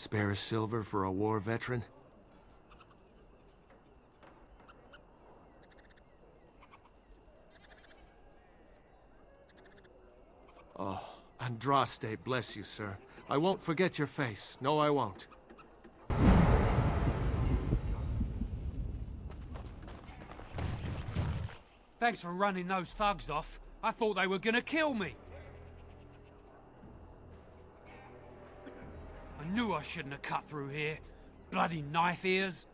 Spare a silver for a war veteran? Oh, Andraste, bless you, sir. I won't forget your face. No, I won't. Thanks for running those thugs off. I thought they were gonna kill me. I knew I shouldn't have cut through here. Bloody knife ears.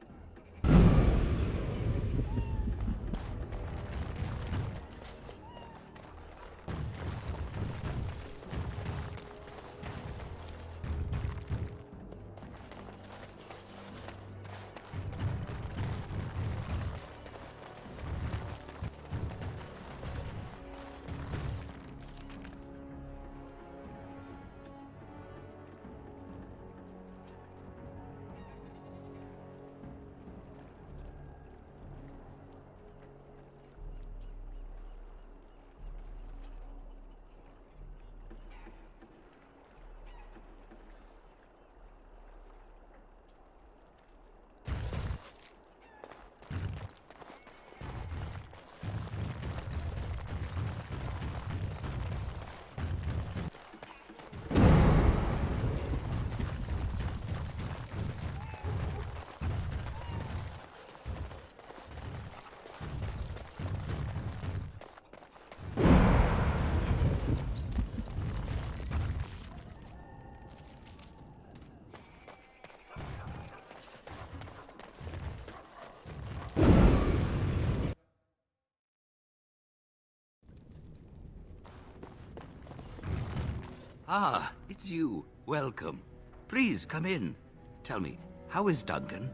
Ah, it's you. Welcome. Please, come in. Tell me, how is Duncan?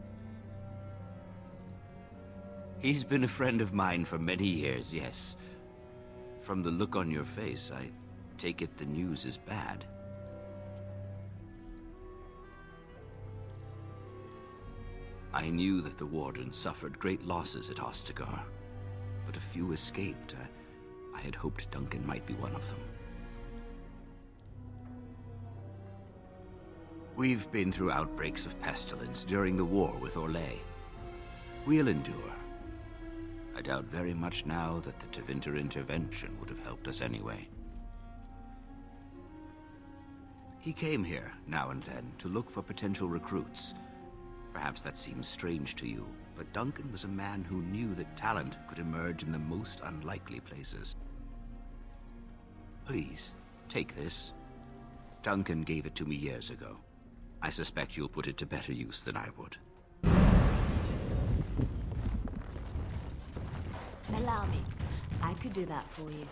He's been a friend of mine for many years, yes. From the look on your face, I take it the news is bad. I knew that the Warden suffered great losses at Ostagar, but a few escaped. I had hoped Duncan might be one of them. We've been through outbreaks of pestilence during the war with Orlais. We'll endure. I doubt very much now that the Tevinter intervention would have helped us anyway. He came here, now and then, to look for potential recruits. Perhaps that seems strange to you, but Duncan was a man who knew that talent could emerge in the most unlikely places. Please, take this. Duncan gave it to me years ago. I suspect you'll put it to better use than I would. Allow me. I could do that for you.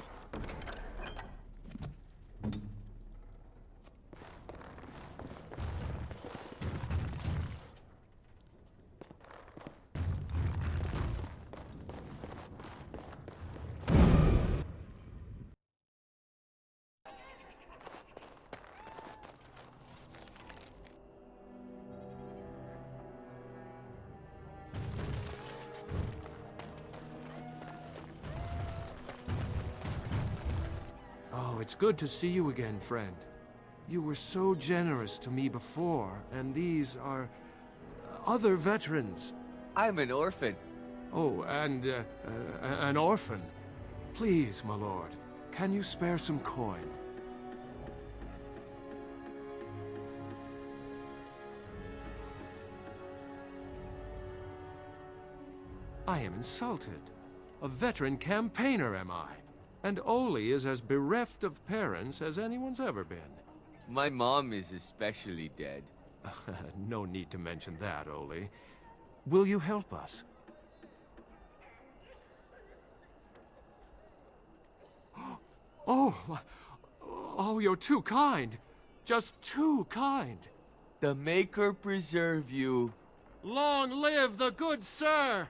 It's good to see you again, friend. You were so generous to me before, and these are other veterans. I'm an orphan. Oh, and an orphan. Please, my lord, can you spare some coin? I am insulted. A veteran campaigner, am I? And Oli is as bereft of parents as anyone's ever been. My mom is especially dead. No need to mention that, Oli. Will you help us? Oh, you're too kind. Just too kind. The Maker preserve you. Long live the good sir!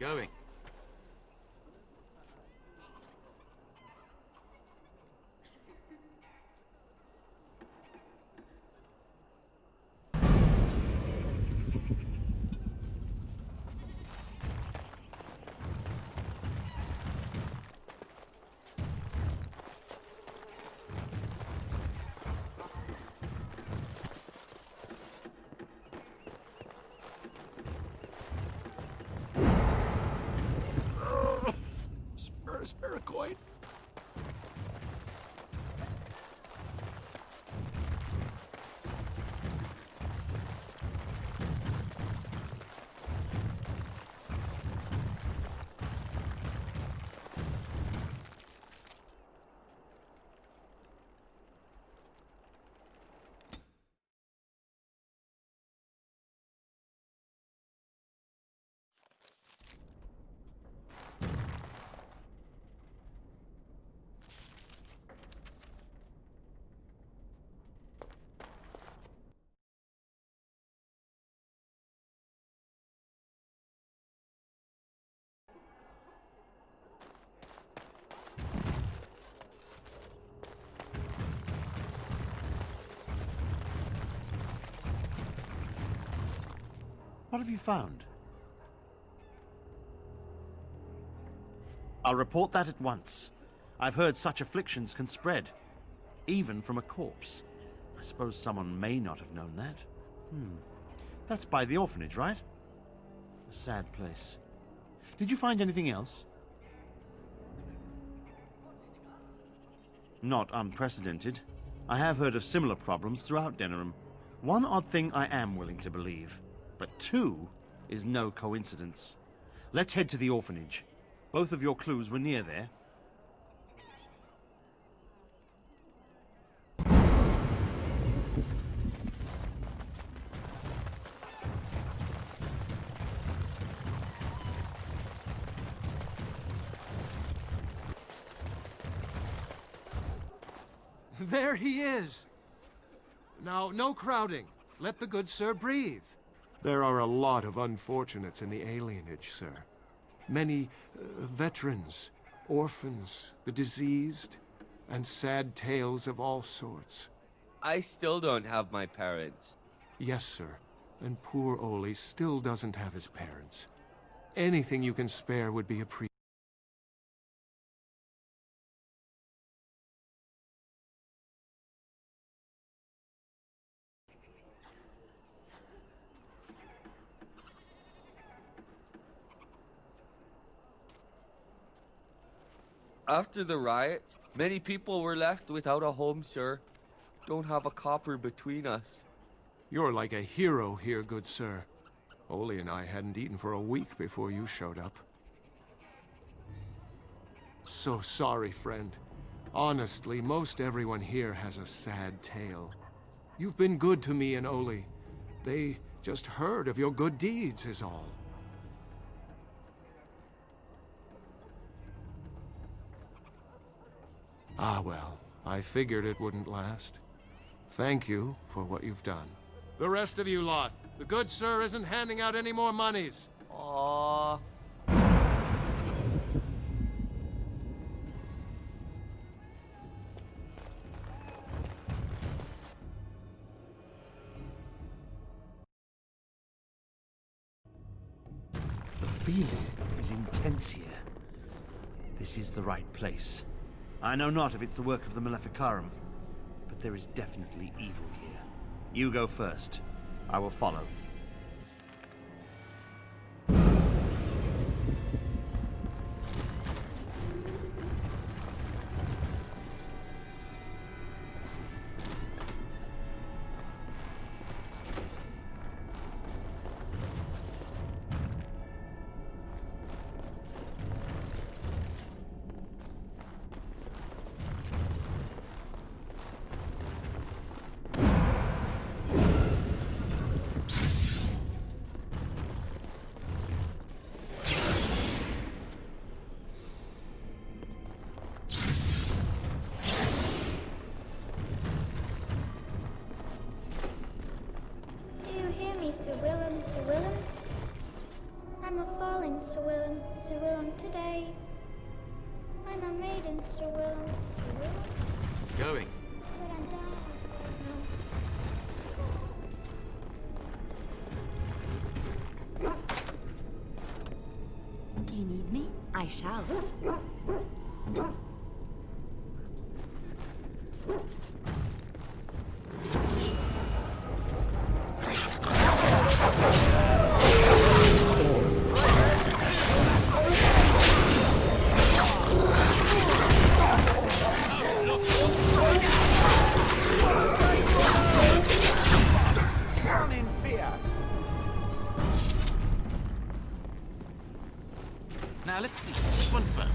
Going. Spare a coin. What have you found? I'll report that at once. I've heard such afflictions can spread, even from a corpse. I suppose someone may not have known that. That's by the orphanage, right? A sad place. Did you find anything else? Not unprecedented. I have heard of similar problems throughout Denerim. One odd thing I am willing to believe. But two is no coincidence. Let's head to the orphanage. Both of your clues were near there. There he is! Now, no crowding. Let the good sir breathe. There are a lot of unfortunates in the alienage, sir. Many veterans, orphans, the diseased, and sad tales of all sorts. I still don't have my parents. Yes, sir. And poor Oli still doesn't have his parents. Anything you can spare would be appreciated. After the riot, many people were left without a home, sir. Don't have a copper between us. You're like a hero here, good sir. Oli and I hadn't eaten for a week before you showed up. So sorry, friend. Honestly, most everyone here has a sad tale. You've been good to me and Oli. They just heard of your good deeds is all. Ah, well, I figured it wouldn't last. Thank you for what you've done. The rest of you lot, the good sir isn't handing out any more monies. Aww. The feeling is intense here. This is the right place. I know not if it's the work of the Maleficarum, but there is definitely evil here. You go first. I will follow. today. I'm a maiden, Sir Willem. Sir Willem? Going. But I'm dying. You need me? I shall. Now let's see, this one first.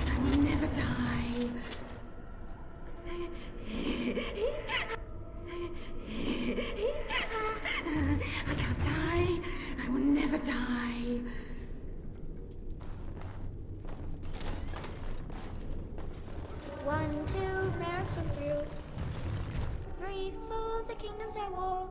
I will never die. I can't die. I will never die. One, two, merits of you. 3, 4, the kingdoms at war.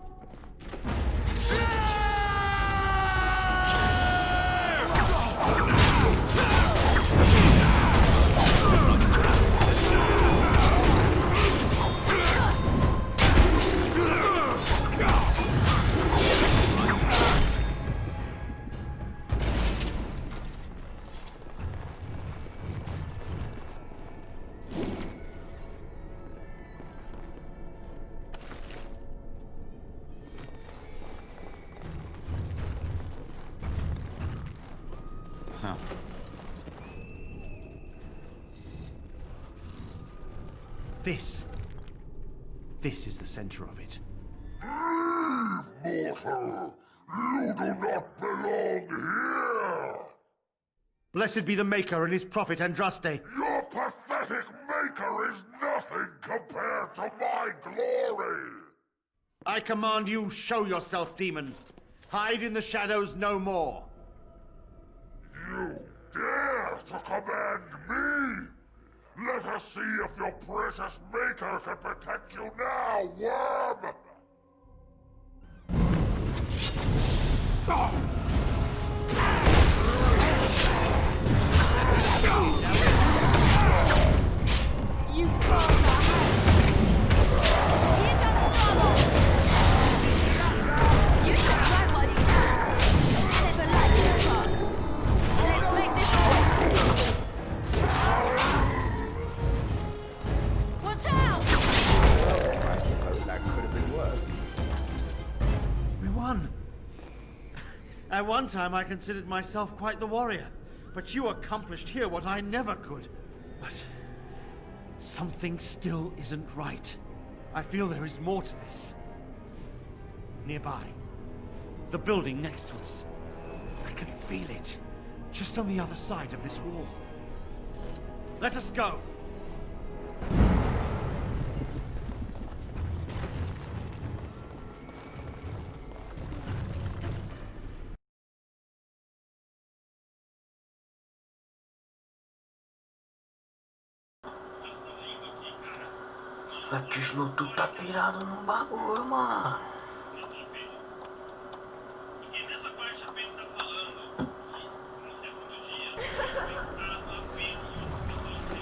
Huh. This is the center of it. Mortal! You do not belong here! Blessed be the Maker and his prophet Andraste. Your pathetic maker is nothing compared to my glory! I command you, show yourself, demon. Hide in the shadows no more. You dare to command me? Let us see if your precious maker can protect you now, worm! You fall behind. Here comes trouble. You should try what he can. I never liked this part. Let's make this work. Watch out! I suppose that could have been worse. We won. At one time, I considered myself quite the warrior, but you accomplished here what I never could. But something still isn't right. I feel there is more to this. Nearby, the building next to us. I can feel it, just on the other side of this wall. Let us go. Aquilo tu tá pirado no bagulho, mano.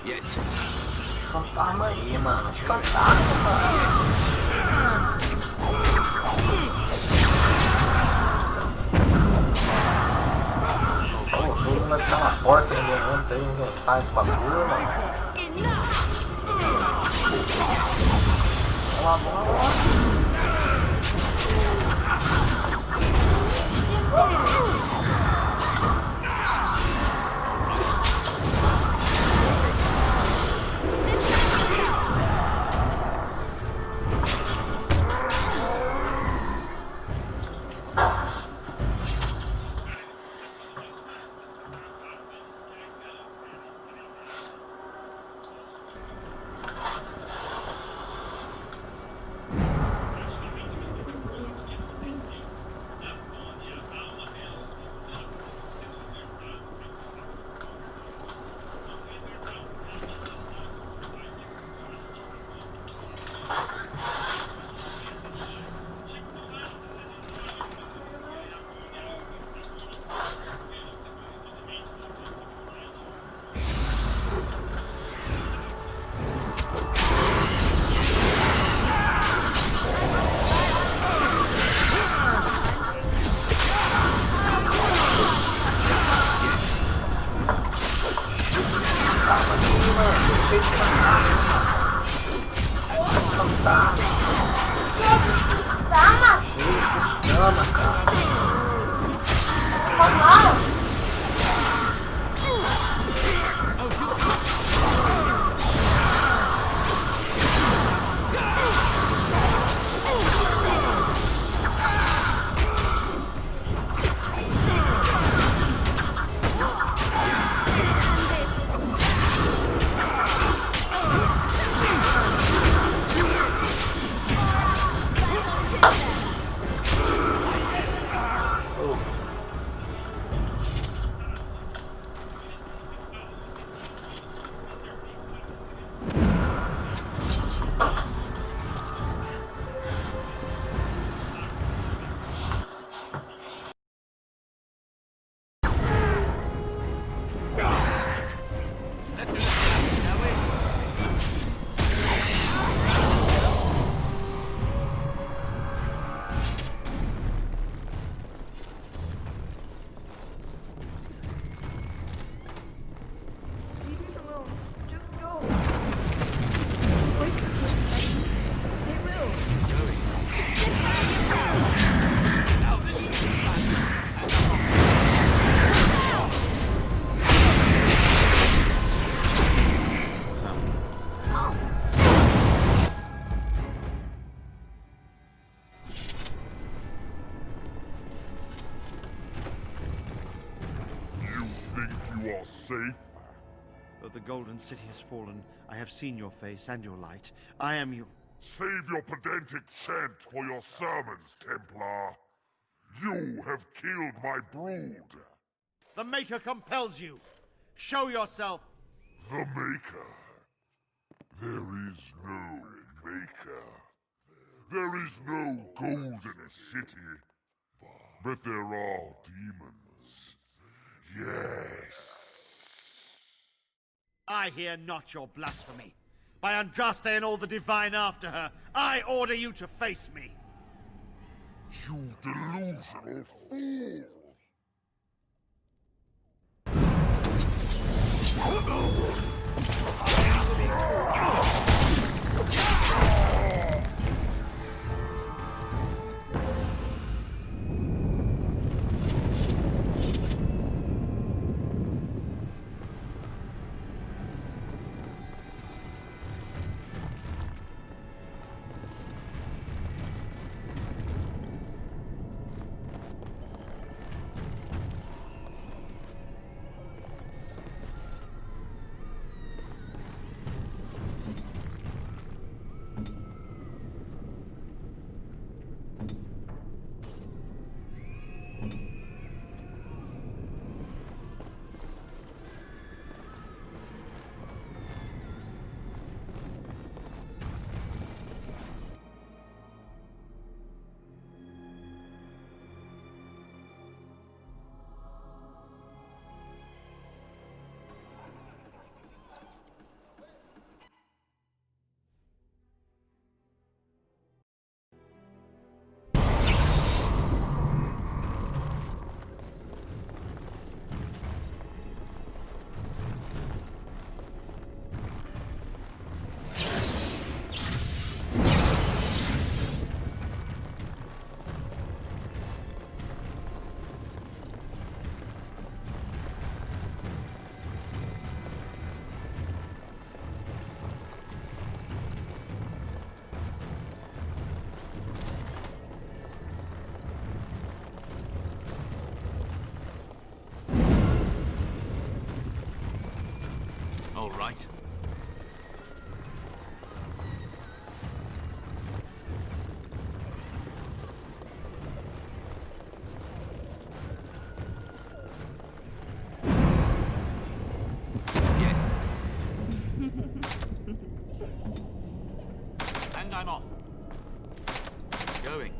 Yes. Fantasma aí, mano. Fantasma, mano. Pô, todo mundo vai ficar na porta, ninguém sai esse bagulho, mano. Vamos lá. Chama, cara. Normal. You are safe? Though the Golden City has fallen, I have seen your face and your light. I am you. Save your pedantic chant for your sermons, Templar. You have killed my brood. The Maker compels you. Show yourself. The Maker? There is no Maker. There is no Golden City. But there are demons. Yes. I hear not your blasphemy. By Andraste and all the divine after her, I order you to face me. You delusional fool! All right. Yes. And I'm off. Going.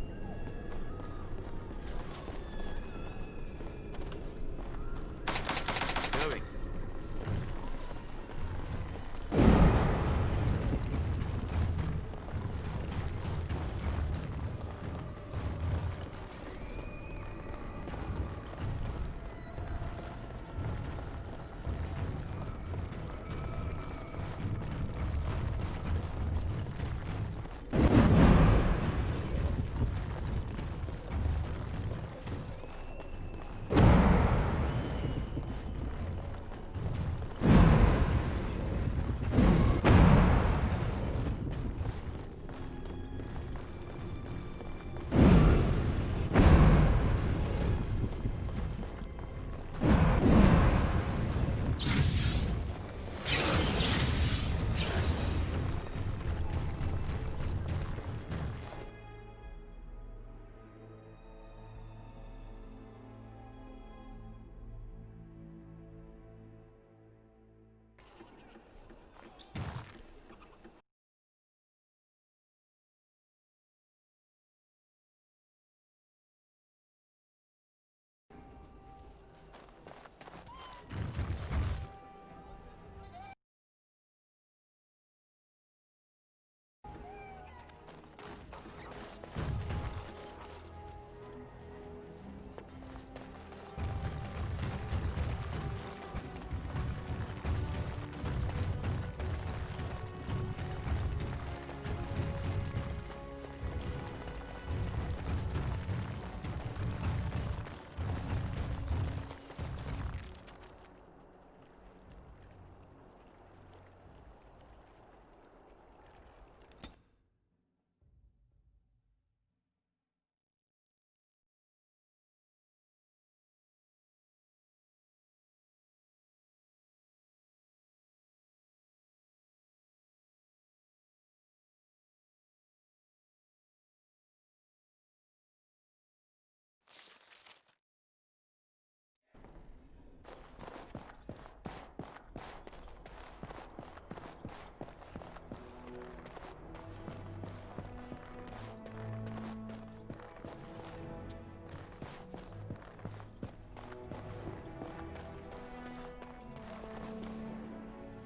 Going.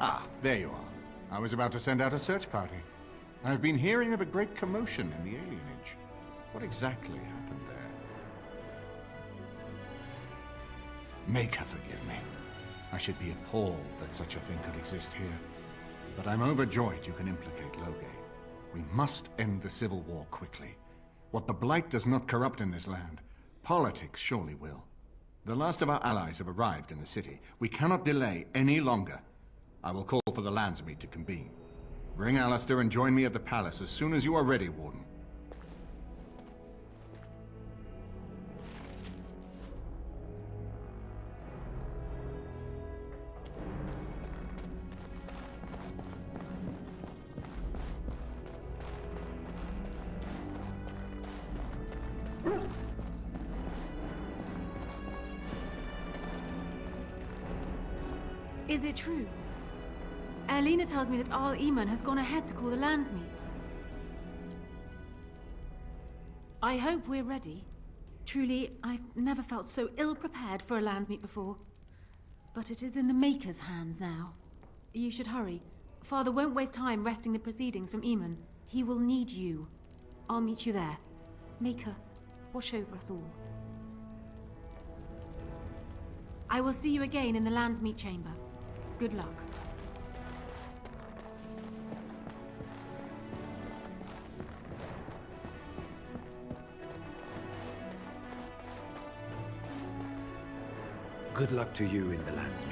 Ah, there you are. I was about to send out a search party. I've been hearing of a great commotion in the alienage. What exactly happened there? Make her forgive me. I should be appalled that such a thing could exist here. But I'm overjoyed you can implicate Loghain. We must end the civil war quickly. What the Blight does not corrupt in this land, politics surely will. The last of our allies have arrived in the city. We cannot delay any longer. I will call for the Landsmeet to convene. Bring Alistair and join me at the palace as soon as you are ready, Warden. Is it true? Erlina tells me that Arl Eamon has gone ahead to call the Landsmeet. I hope we're ready. Truly, I've never felt so ill-prepared for a Landsmeet before. But it is in the Maker's hands now. You should hurry. Father won't waste time wresting the proceedings from Eamon. He will need you. I'll meet you there. Maker, watch over us all. I will see you again in the Landsmeet chamber. Good luck. Good luck to you in the Landsmeet.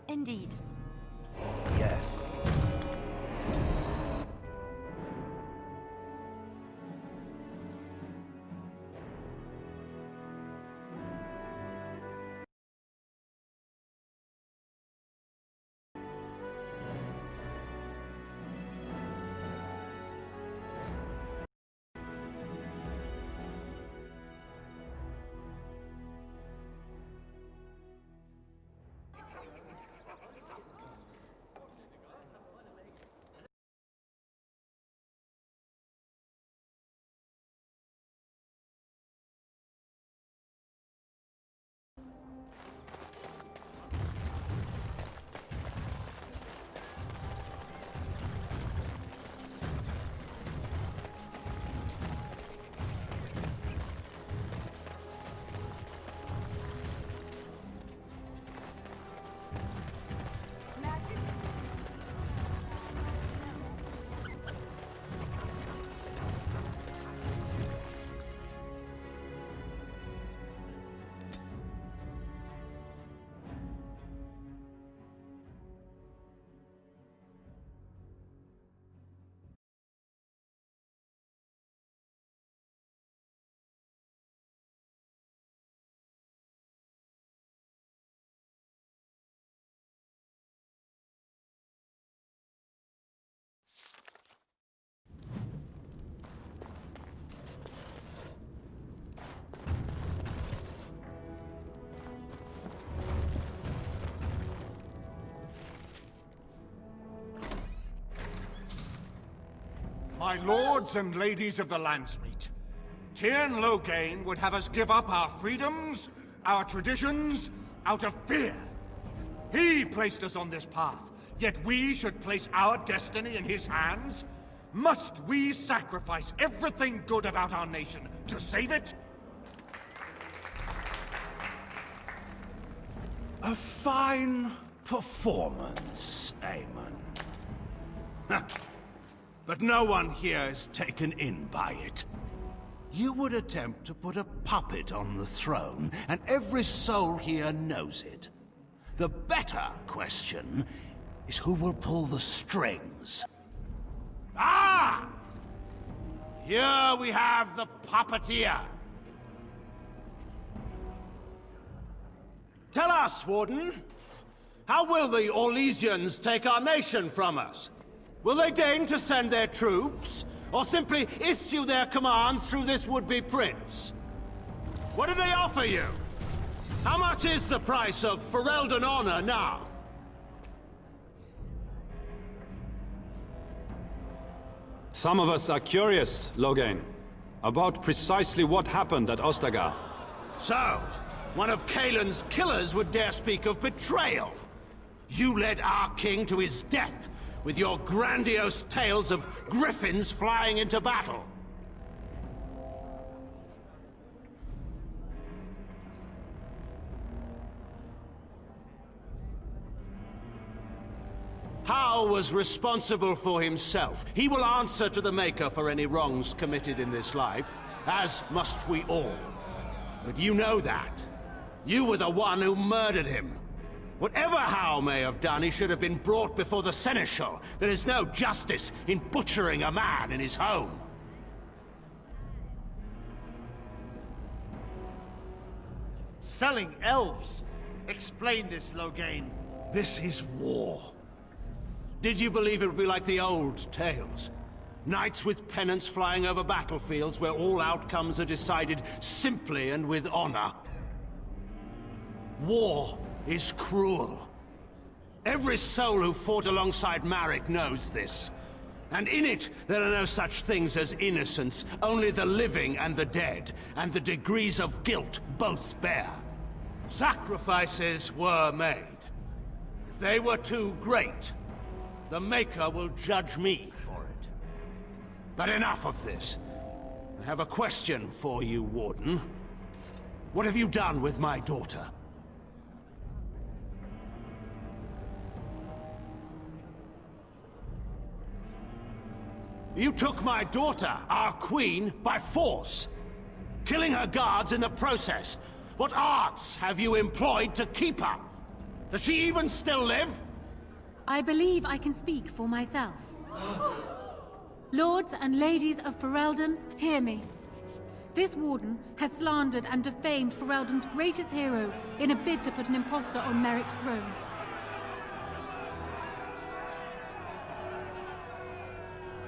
Indeed. Yes. My lords and ladies of the Landsmeet, Tyrn Loghain would have us give up our freedoms, our traditions, out of fear. He placed us on this path, yet we should place our destiny in his hands? Must we sacrifice everything good about our nation to save it? A fine performance, Aemon. But no one here is taken in by it. You would attempt to put a puppet on the throne, and every soul here knows it. The better question is who will pull the strings. Ah! Here we have the puppeteer. Tell us, Warden, how will the Orlesians take our nation from us? Will they deign to send their troops? Or simply issue their commands through this would-be prince? What do they offer you? How much is the price of Ferelden honor now? Some of us are curious, Loghain, about precisely what happened at Ostagar. So, one of Kaelin's killers would dare speak of betrayal. You led our king to his death with your grandiose tales of griffins flying into battle. Hal was responsible for himself. He will answer to the Maker for any wrongs committed in this life, as must we all. But you know that. You were the one who murdered him. Whatever Hal may have done, he should have been brought before the Seneschal. There is no justice in butchering a man in his home. Selling elves? Explain this, Loghain. This is war. Did you believe it would be like the old tales? Knights with pennants flying over battlefields where all outcomes are decided simply and with honor? War is cruel. Every soul who fought alongside Marek knows this. And in it, there are no such things as innocence, only the living and the dead, and the degrees of guilt both bear. Sacrifices were made. If they were too great, the Maker will judge me for it. But enough of this. I have a question for you, Warden. What have you done with my daughter? You took my daughter, our queen, by force, killing her guards in the process. What arts have you employed to keep her? Does she even still live? I believe I can speak for myself. Lords and ladies of Ferelden, hear me. This warden has slandered and defamed Ferelden's greatest hero in a bid to put an impostor on Merrick's throne.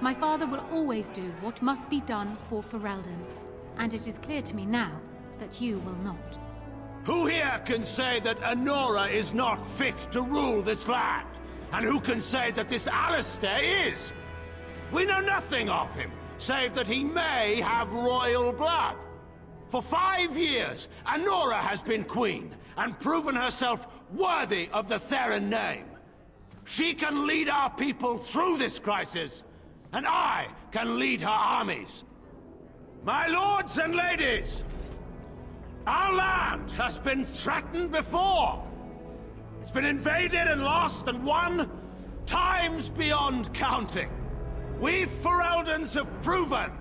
My father will always do what must be done for Ferelden, and it is clear to me now that you will not. Who here can say that Anora is not fit to rule this land? And who can say that this Alistair is? We know nothing of him, save that he may have royal blood. For 5 years, Anora has been queen, and proven herself worthy of the Theron name. She can lead our people through this crisis, and I can lead her armies. My lords and ladies, our land has been threatened before. It's been invaded and lost and won times beyond counting. We Fereldans have proven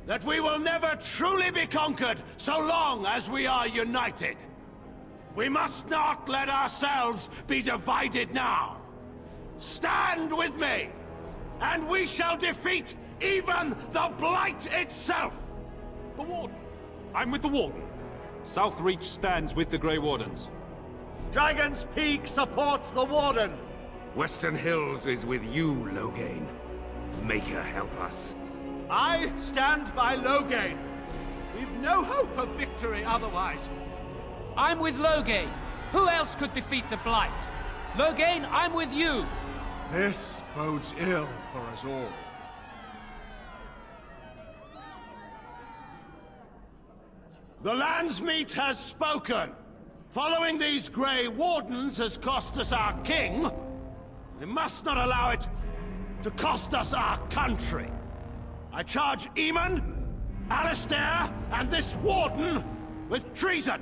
that we will never truly be conquered so long as we are united. We must not let ourselves be divided now. Stand with me, and we shall defeat even the Blight itself! The Warden. I'm with the Warden. Southreach stands with the Grey Wardens. Dragon's Peak supports the Warden! Western Hills is with you, Loghain. Maker help us. I stand by Loghain. We've no hope of victory otherwise. I'm with Loghain. Who else could defeat the Blight? Loghain, I'm with you. This bodes ill for us all. The Landsmeet has spoken. Following these Grey Wardens has cost us our king. We must not allow it to cost us our country. I charge Eamon, Alistair, and this Warden with treason.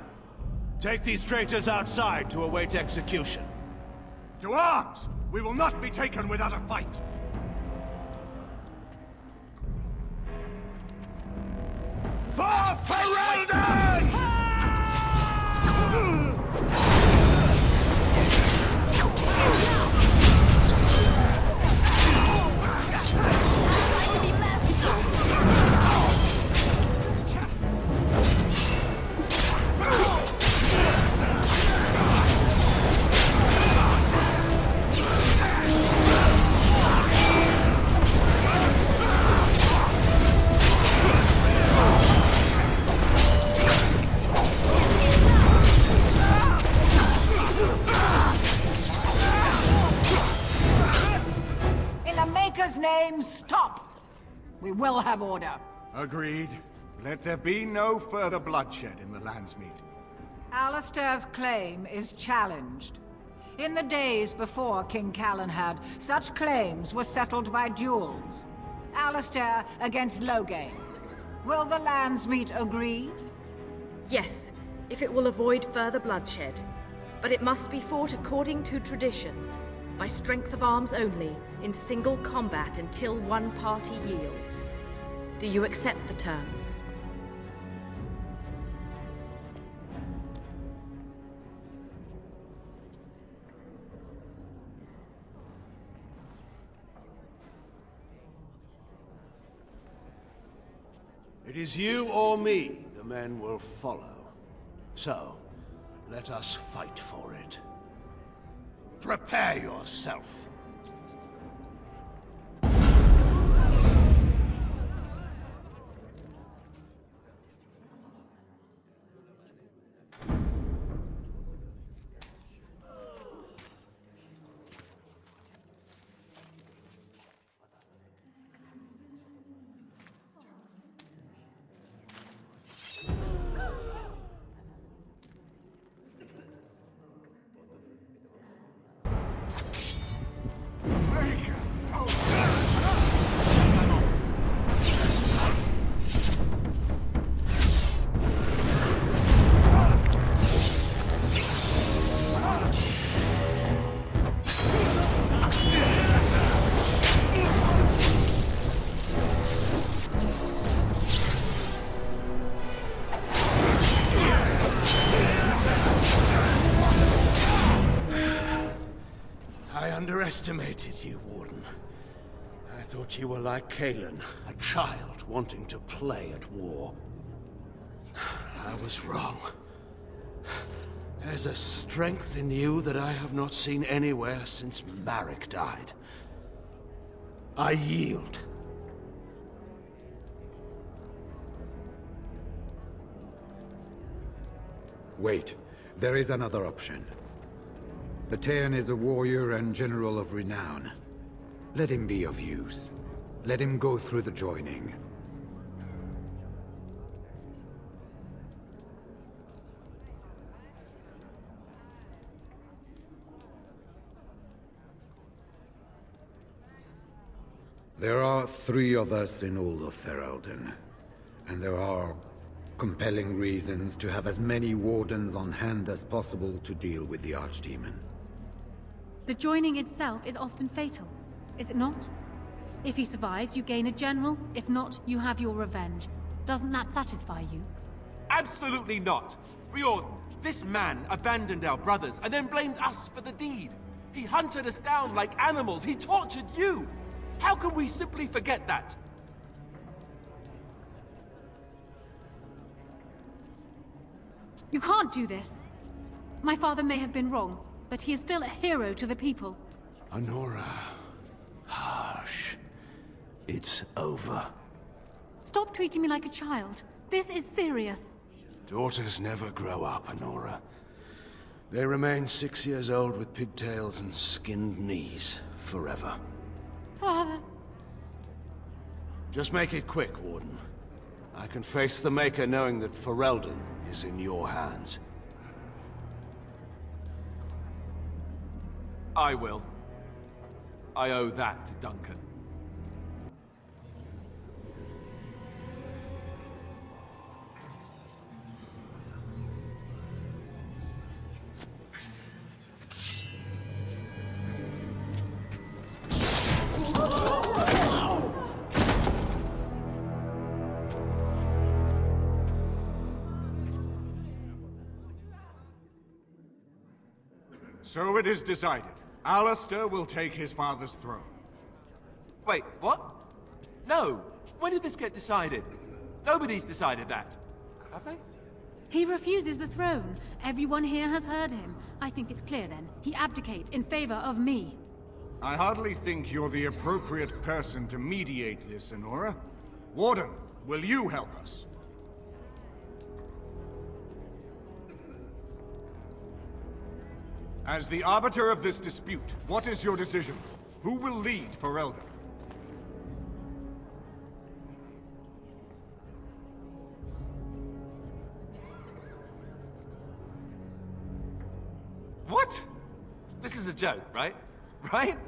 Take these traitors outside to await execution. To arms! We will not be taken without a fight! For Ferelden! we'll have order. Agreed. Let there be no further bloodshed in the Landsmeet. Alistair's claim is challenged. In the days before King Calenhad, such claims were settled by duels. Alistair against Loghain. Will the Landsmeet agree? Yes, if it will avoid further bloodshed. But it must be fought according to tradition, by strength of arms only, in single combat until one party yields. Do you accept the terms? It is you or me the men will follow. So, let us fight for it. Prepare yourself. Underestimated you, Warden. I thought you were like Kalen, a child wanting to play at war. I was wrong. There's a strength in you that I have not seen anywhere since Marek died. I yield. Wait, there is another option. Batean is a warrior and general of renown. Let him be of use. Let him go through the joining. There are 3 of us in all of Ferelden, and there are compelling reasons to have as many wardens on hand as possible to deal with the Archdemon. The joining itself is often fatal, is it not? If he survives, you gain a general. If not, you have your revenge. Doesn't that satisfy you? Absolutely not! Riordan, this man abandoned our brothers and then blamed us for the deed. He hunted us down like animals. He tortured you! How can we simply forget that? You can't do this. My father may have been wrong, but he is still a hero to the people. Honora. Harsh. It's over. Stop treating me like a child. This is serious. Daughters never grow up, Honora. They remain 6 years old with pigtails and skinned knees forever. Father. Just make it quick, Warden. I can face the Maker knowing that Ferelden is in your hands. I will. I owe that to Duncan. So it is decided. Alistair will take his father's throne. Wait, what? No. When did this get decided? Nobody's decided that. Have they? He refuses the throne. Everyone here has heard him. I think it's clear then. He abdicates in favor of me. I hardly think you're the appropriate person to mediate this, Honora. Warden, will you help us? As the arbiter of this dispute, what is your decision? Who will lead Ferelden? a joke, right? Right?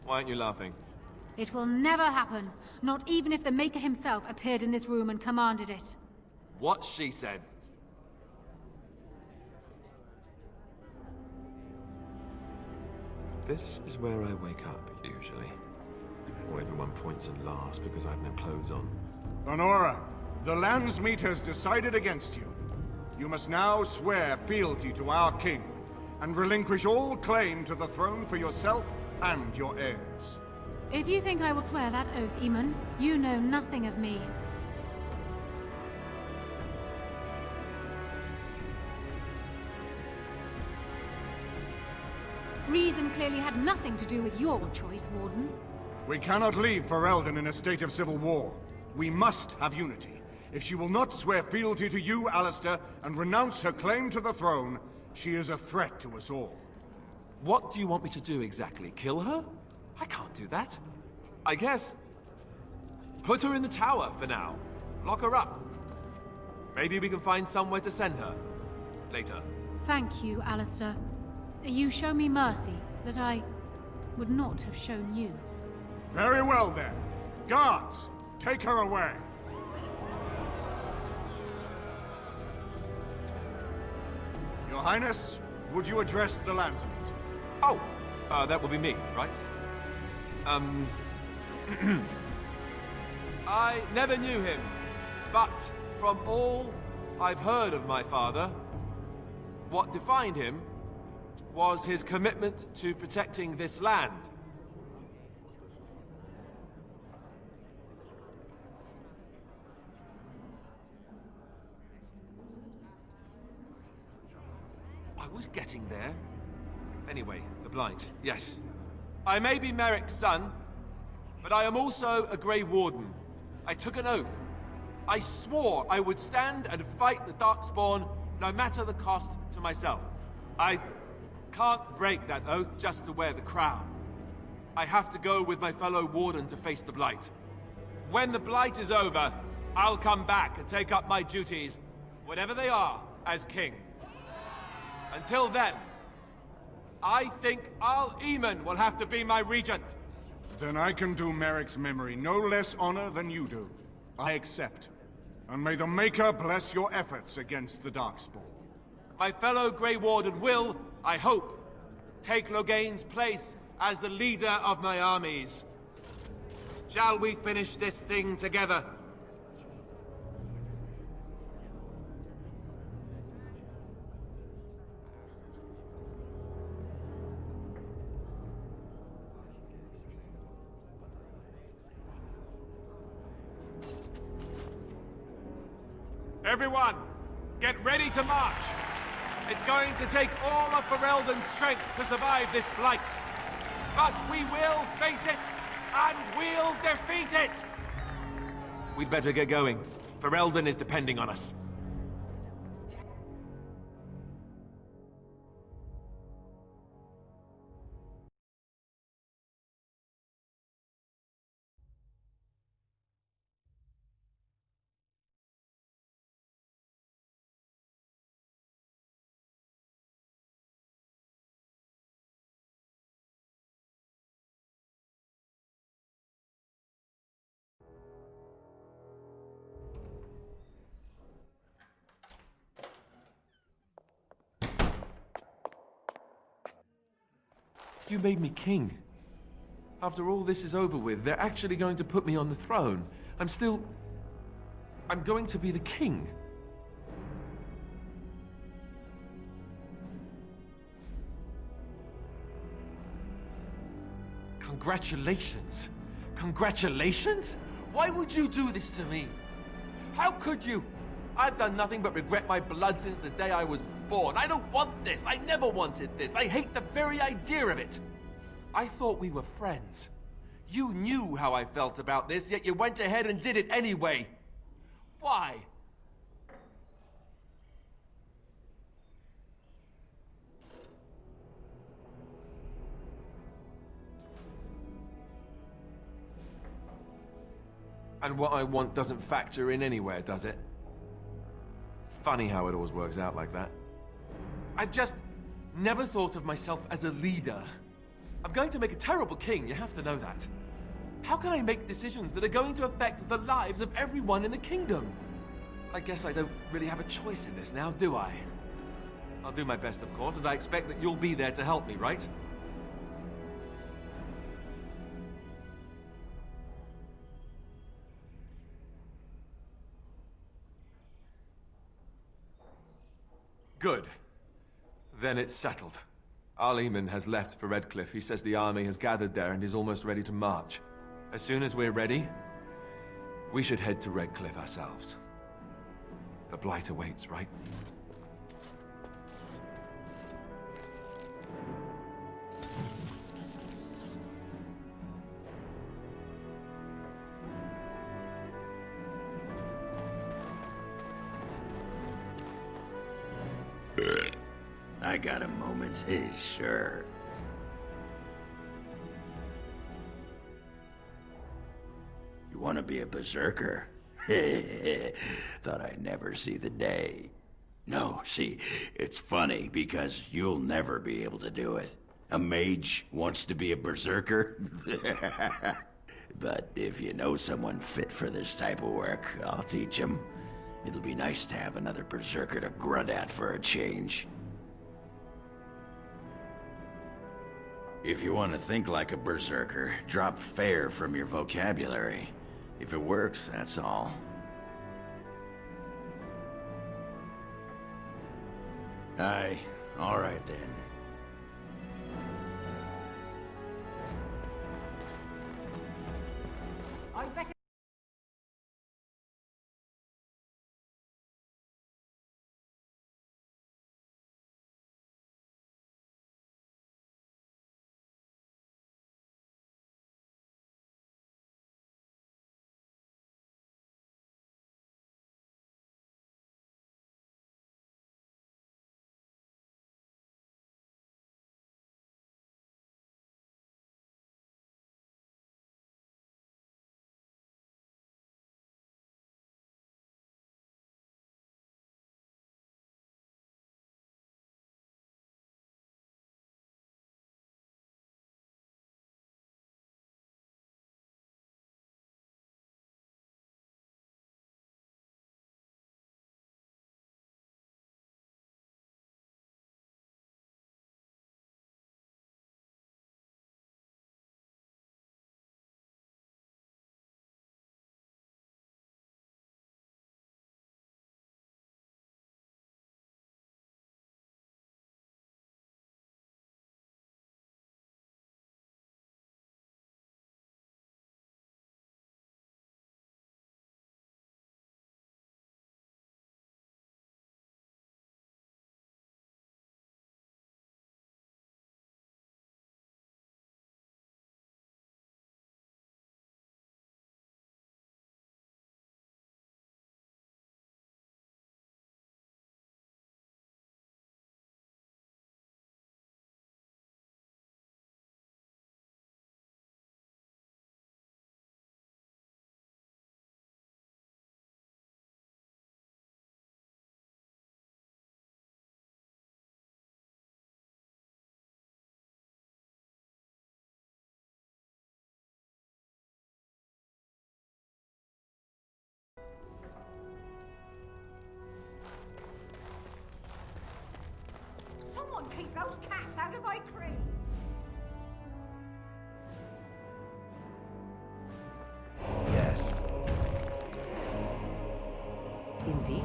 Why aren't you laughing? It will never happen. Not even if the Maker himself appeared in this room and commanded it. What she said. This is where I wake up, usually. Or everyone points and laughs because I have no clothes on. Honora, the Landsmeet has decided against you. You must now swear fealty to our king, and relinquish all claim to the throne for yourself and your heirs. If you think I will swear that oath, Eamon, you know nothing of me. Reason clearly had nothing to do with your choice, Warden. We cannot leave Ferelden in a state of civil war. We must have unity. If she will not swear fealty to you, Alistair, and renounce her claim to the throne, she is a threat to us all. What do you want me to do exactly? Kill her? I can't do that. I guess... put her in the tower for now. Lock her up. Maybe we can find somewhere to send her. Later. Thank you, Alistair. You show me mercy that I would not have shown you. Very well, then. Guards, take her away. Your Highness, would you address the Landsmeet? Oh, that would be me, right? I never knew him, but from all I've heard of my father, what defined him was his commitment to protecting this land. I was getting there. Anyway, the blight, yes. I may be Merrick's son, but I am also a Grey Warden. I took an oath. I swore I would stand and fight the Darkspawn, no matter the cost to myself. I can't break that oath just to wear the crown. I have to go with my fellow Warden to face the blight. When the blight is over, I'll come back and take up my duties, whatever they are, as king. Until then, I think Eamon will have to be my regent. Then I can do Merrick's memory no less honor than you do. I accept. And may the Maker bless your efforts against the Darkspawn. My fellow Grey Warden will, I hope, take Loghain's place as the leader of my armies. Shall we finish this thing together? Everyone, get ready to march! It's going to take all of Ferelden's strength to survive this blight. But we will face it, and we'll defeat it! We'd better get going. Ferelden is depending on us. You made me king. After all this is over with, they're actually going to put me on the throne. I'm going to be the king. Congratulations. Congratulations? Why would you do this to me? How could you? I've done nothing but regret my blood since the day I was born. I don't want this. I never wanted this. I hate the very idea of it. I thought we were friends. You knew how I felt about this, yet you went ahead and did it anyway. Why? And what I want doesn't factor in anywhere, does it? Funny how it always works out like that. I've just never thought of myself as a leader. I'm going to make a terrible king, you have to know that. How can I make decisions that are going to affect the lives of everyone in the kingdom? I guess I don't really have a choice in this now, do I? I'll do my best, of course, and I expect that you'll be there to help me, right? Good. Then it's settled. Arleman has left for Redcliffe. He says the army has gathered there and is almost ready to march. As soon as we're ready, we should head to Redcliffe ourselves. The Blight awaits, right? I got a moment, sure. You want to be a berserker? Thought I'd never see the day. No, see, it's funny because you'll never be able to do it. A mage wants to be a berserker? But if you know someone fit for this type of work, I'll teach him. It'll be nice to have another berserker to grunt at for a change. If you want to think like a berserker, drop fair from your vocabulary. If it works, that's all. Aye, all right then. I bet someone keep those cats out of my cream. Yes. Indeed.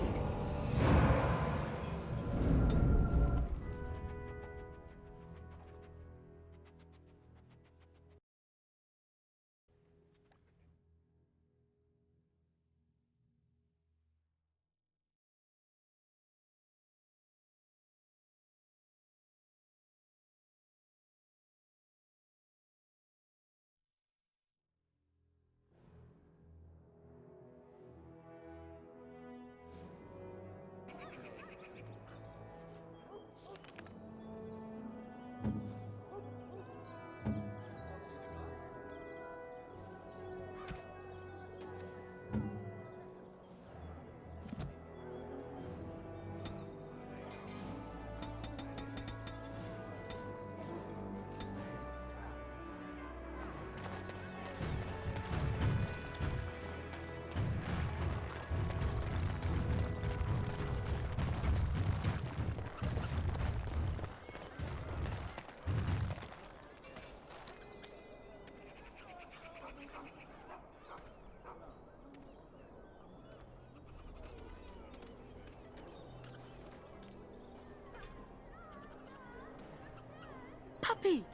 happy.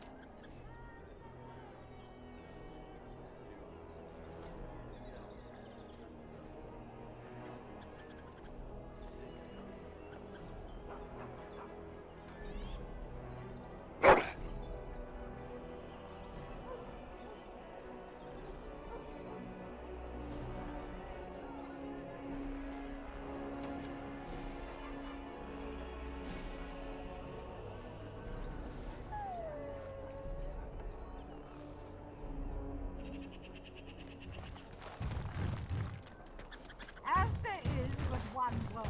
As there is but one world,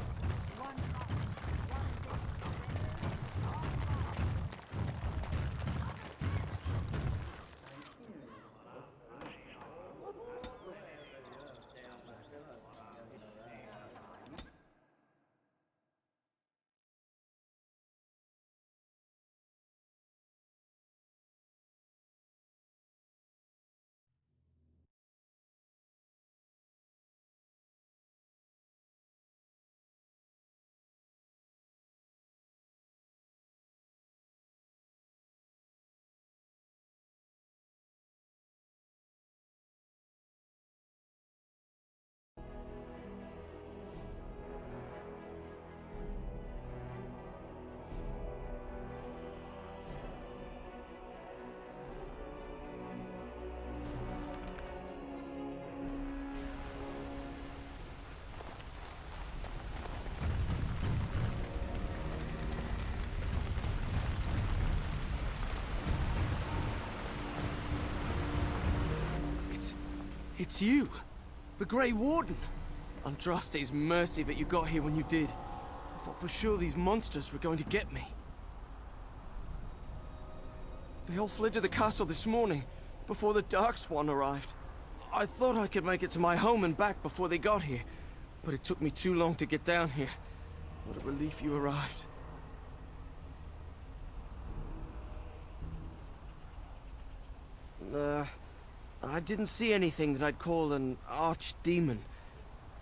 one life, It's you! The Grey Warden! Andraste's mercy that you got here when you did. I thought for sure these monsters were going to get me. They all fled to the castle this morning, before the Darkspawn arrived. I thought I could make it to my home and back before they got here, but it took me too long to get down here. What a relief you arrived. I didn't see anything that I'd call an archdemon.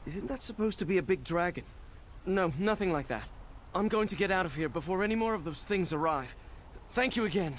Isn't that supposed to be a big dragon? No, nothing like that. I'm going to get out of here before any more of those things arrive. Thank you again.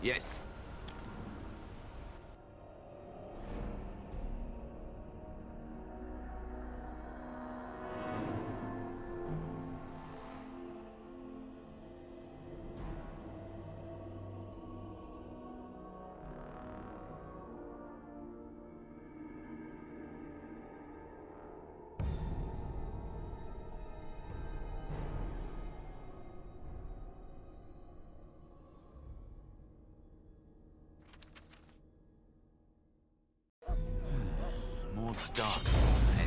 Yes. More dark, hey?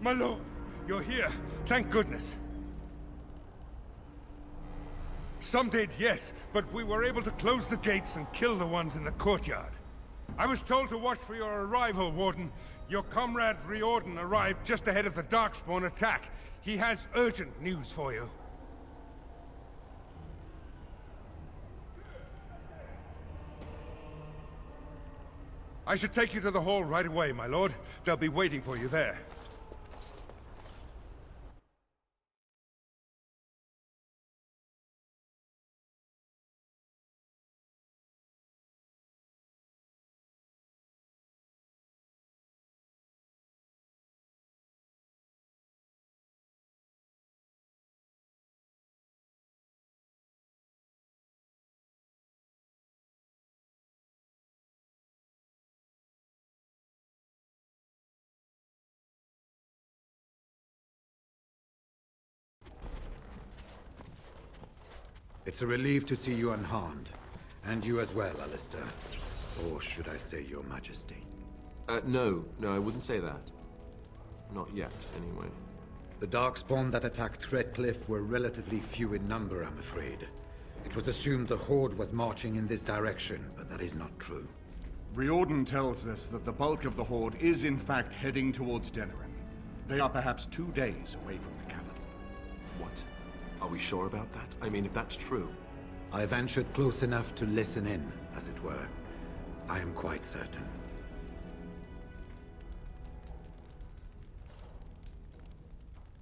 My lord, you're here. Thank goodness. Some did, yes, but we were able to close the gates and kill the ones in the courtyard. I was told to watch for your arrival, Warden. Your comrade Riordan arrived just ahead of the Darkspawn attack. He has urgent news for you. I should take you to the hall right away, my lord. They'll be waiting for you there. It's a relief to see you unharmed. And you as well, Alistair. Or should I say your majesty? No, I wouldn't say that. Not yet, anyway. The Darkspawn that attacked Redcliffe were relatively few in number, I'm afraid. It was assumed the Horde was marching in this direction, but that is not true. Riordan tells us that the bulk of the Horde is in fact heading towards Denerim. They are perhaps 2 days away from the capital. What? Are we sure about that? I mean, if that's true... I ventured close enough to listen in, as it were. I am quite certain.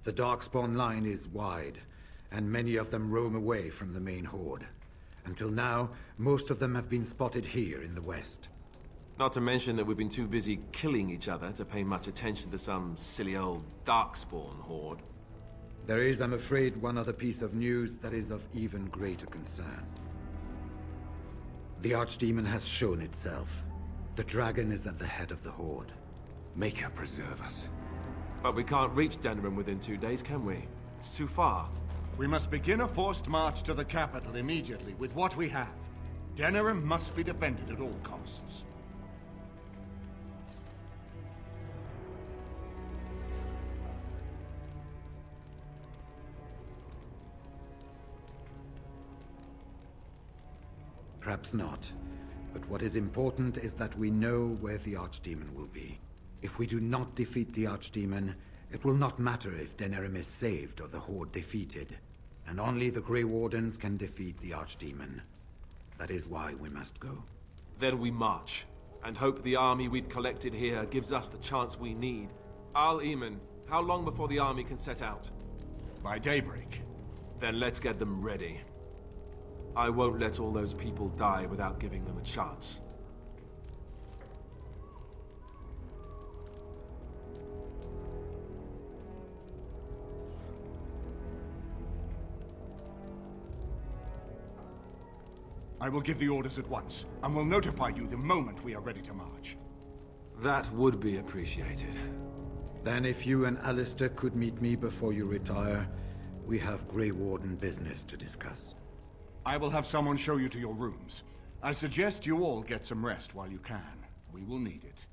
The Darkspawn line is wide, and many of them roam away from the main Horde. Until now, most of them have been spotted here in the west. Not to mention that we've been too busy killing each other to pay much attention to some silly old Darkspawn Horde. There is, I'm afraid, one other piece of news that is of even greater concern. The Archdemon has shown itself. The dragon is at the head of the Horde. Maker preserve us. But we can't reach Denerim within 2 days, can we? It's too far. We must begin a forced march to the capital immediately with what we have. Denerim must be defended at all costs. Perhaps not. But what is important is that we know where the Archdemon will be. If we do not defeat the Archdemon, it will not matter if Denerim is saved or the Horde defeated. And only the Grey Wardens can defeat the Archdemon. That is why we must go. Then we march, and hope the army we've collected here gives us the chance we need. Al-Eamon, how long before the army can set out? By daybreak. Then let's get them ready. I won't let all those people die without giving them a chance. I will give the orders at once, and will notify you the moment we are ready to march. That would be appreciated. Then if you and Alistair could meet me before you retire, we have Grey Warden business to discuss. I will have someone show you to your rooms. I suggest you all get some rest while you can. We will need it.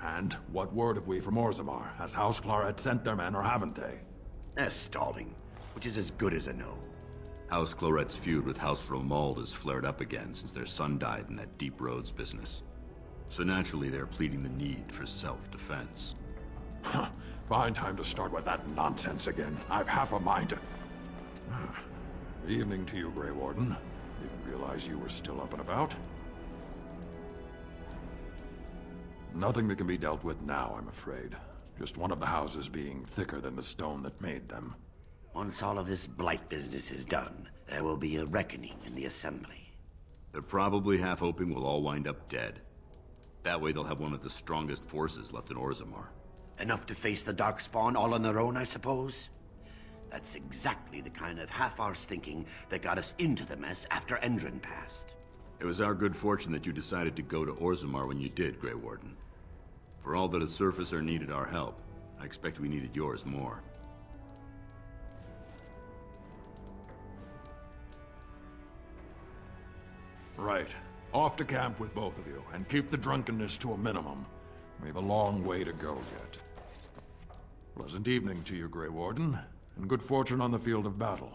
And what word have we from Orzammar? Has House Claret sent their men or haven't they? They're stalling, which is as good as a no. House Claret's feud with House Romald has flared up again since their son died in that Deep Roads business. So naturally they're pleading the need for self-defense. Huh. Fine time to start with that nonsense again. I've half a mind to... Evening to you, Grey Warden. Didn't realize you were still up and about. Nothing that can be dealt with now, I'm afraid. Just one of the houses being thicker than the stone that made them. Once all of this blight business is done, there will be a reckoning in the Assembly. They're probably half hoping we'll all wind up dead. That way they'll have one of the strongest forces left in Orzammar. Enough to face the Darkspawn all on their own, I suppose? That's exactly the kind of half-arsed thinking that got us into the mess after Endron passed. It was our good fortune that you decided to go to Orzammar when you did, Grey Warden. For all that a surfacer needed our help, I expect we needed yours more. Right. Off to camp with both of you, and keep the drunkenness to a minimum. We have a long way to go yet. Pleasant evening to you, Grey Warden, and good fortune on the field of battle.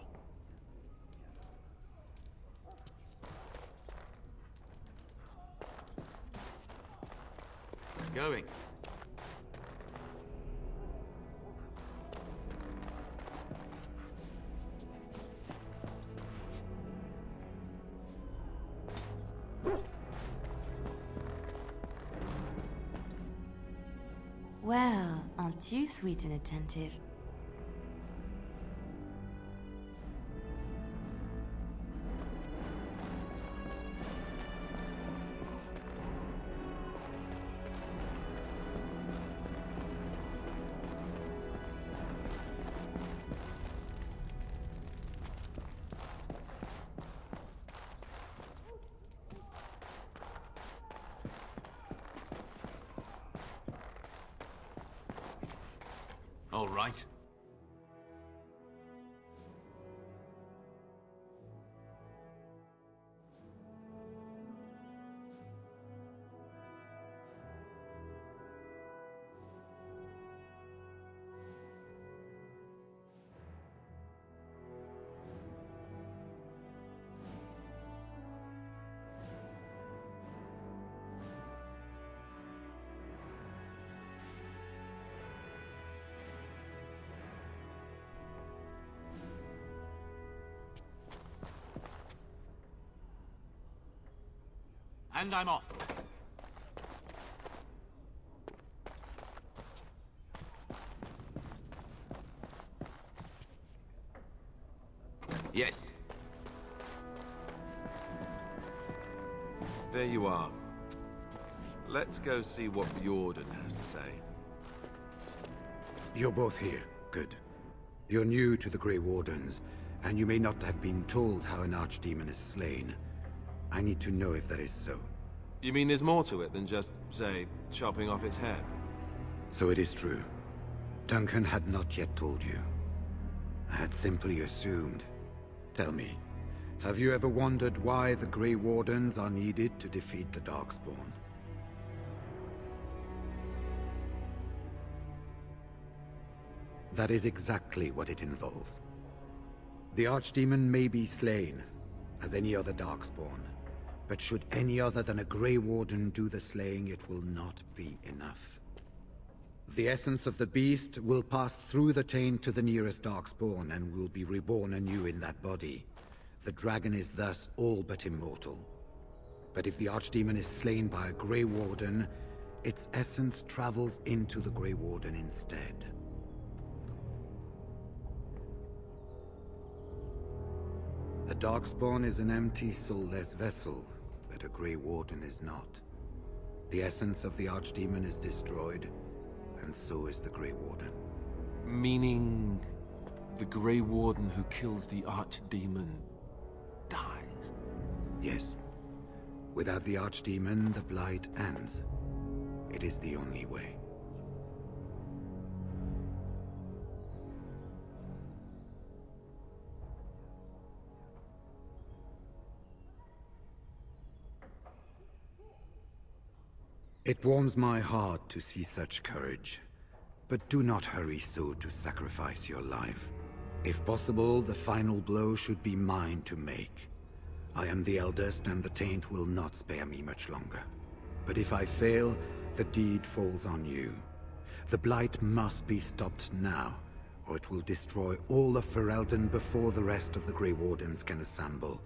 Going. Well, aren't you sweet and attentive? All right. And I'm off. Yes. There you are. Let's go see what Bjordan has to say. You're both here. Good. You're new to the Grey Wardens, and you may not have been told how an archdemon is slain. I need to know if that is so. You mean there's more to it than just, say, chopping off its head? So it is true. Duncan had not yet told you. I had simply assumed. Tell me, have you ever wondered why the Grey Wardens are needed to defeat the Darkspawn? That is exactly what it involves. The Archdemon may be slain, as any other Darkspawn, but should any other than a Grey Warden do the slaying, it will not be enough. The essence of the beast will pass through the taint to the nearest Darkspawn and will be reborn anew in that body. The dragon is thus all but immortal. But if the Archdemon is slain by a Grey Warden, its essence travels into the Grey Warden instead. A Darkspawn is an empty, soulless vessel, but a Grey Warden is not. The essence of the Archdemon is destroyed, and so is the Grey Warden. Meaning, the Grey Warden who kills the Archdemon dies? Yes. Without the Archdemon, the Blight ends. It is the only way. It warms my heart to see such courage, but do not hurry so to sacrifice your life. If possible, the final blow should be mine to make. I am the eldest, and the taint will not spare me much longer. But if I fail, the deed falls on you. The Blight must be stopped now, or it will destroy all of Ferelden before the rest of the Grey Wardens can assemble.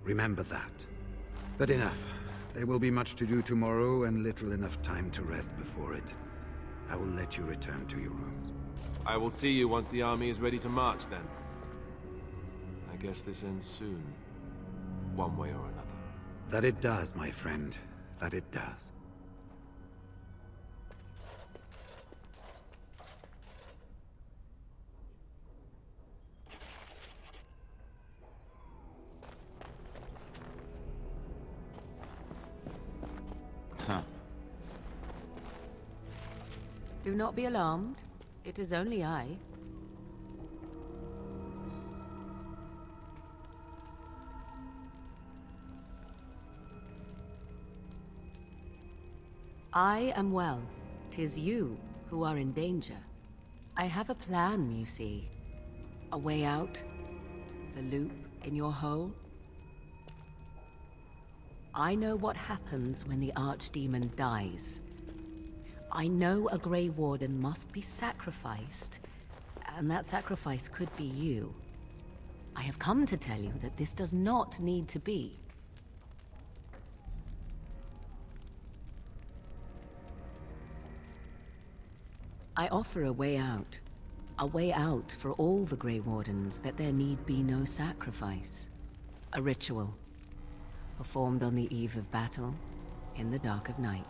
Remember that. But enough. There will be much to do tomorrow, and little enough time to rest before it. I will let you return to your rooms. I will see you once the army is ready to march, then. I guess this ends soon. One way or another. That it does, my friend. That it does. Do not be alarmed. It is only I. I am well. 'Tis you who are in danger. I have a plan, you see. A way out. The loop in your hole. I know what happens when the Archdemon dies. I know a Grey Warden must be sacrificed, and that sacrifice could be you. I have come to tell you that this does not need to be. I offer a way out for all the Grey Wardens, that there need be no sacrifice. A ritual, performed on the eve of battle, in the dark of night.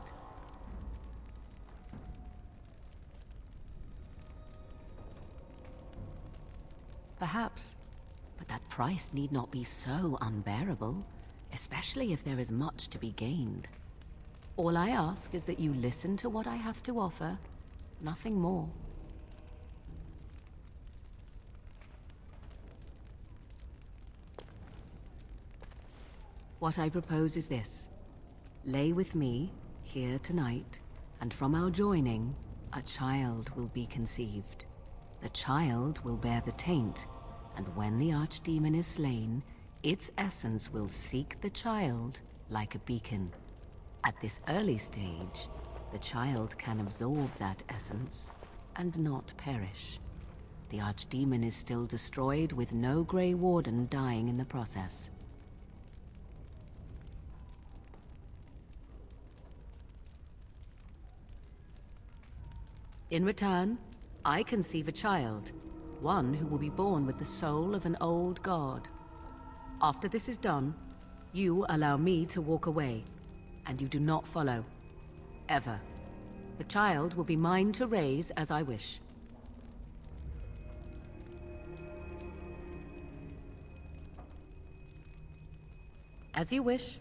Perhaps, but that price need not be so unbearable, especially if there is much to be gained. All I ask is that you listen to what I have to offer, nothing more. What I propose is this. Lay with me, here tonight, and from our joining, a child will be conceived. The child will bear the taint, and when the Archdemon is slain, its essence will seek the child like a beacon. At this early stage, the child can absorb that essence and not perish. The Archdemon is still destroyed, with no Grey Warden dying in the process. In return, I conceive a child, one who will be born with the soul of an old god. After this is done, you allow me to walk away, and you do not follow. Ever. The child will be mine to raise as I wish. As you wish.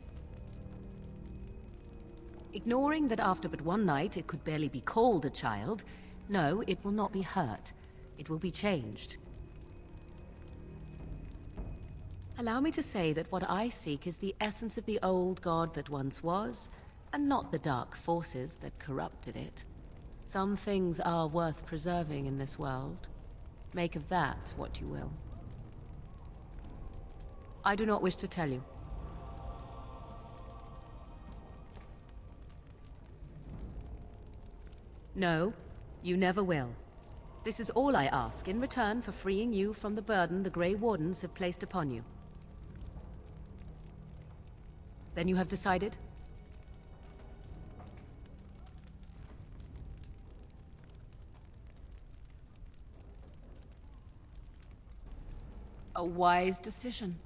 Ignoring that after but one night it could barely be called a child, no, it will not be hurt. It will be changed. Allow me to say that what I seek is the essence of the old god that once was, and not the dark forces that corrupted it. Some things are worth preserving in this world. Make of that what you will. I do not wish to tell you. No, you never will. This is all I ask in return for freeing you from the burden the Grey Wardens have placed upon you. Then you have decided? A wise decision.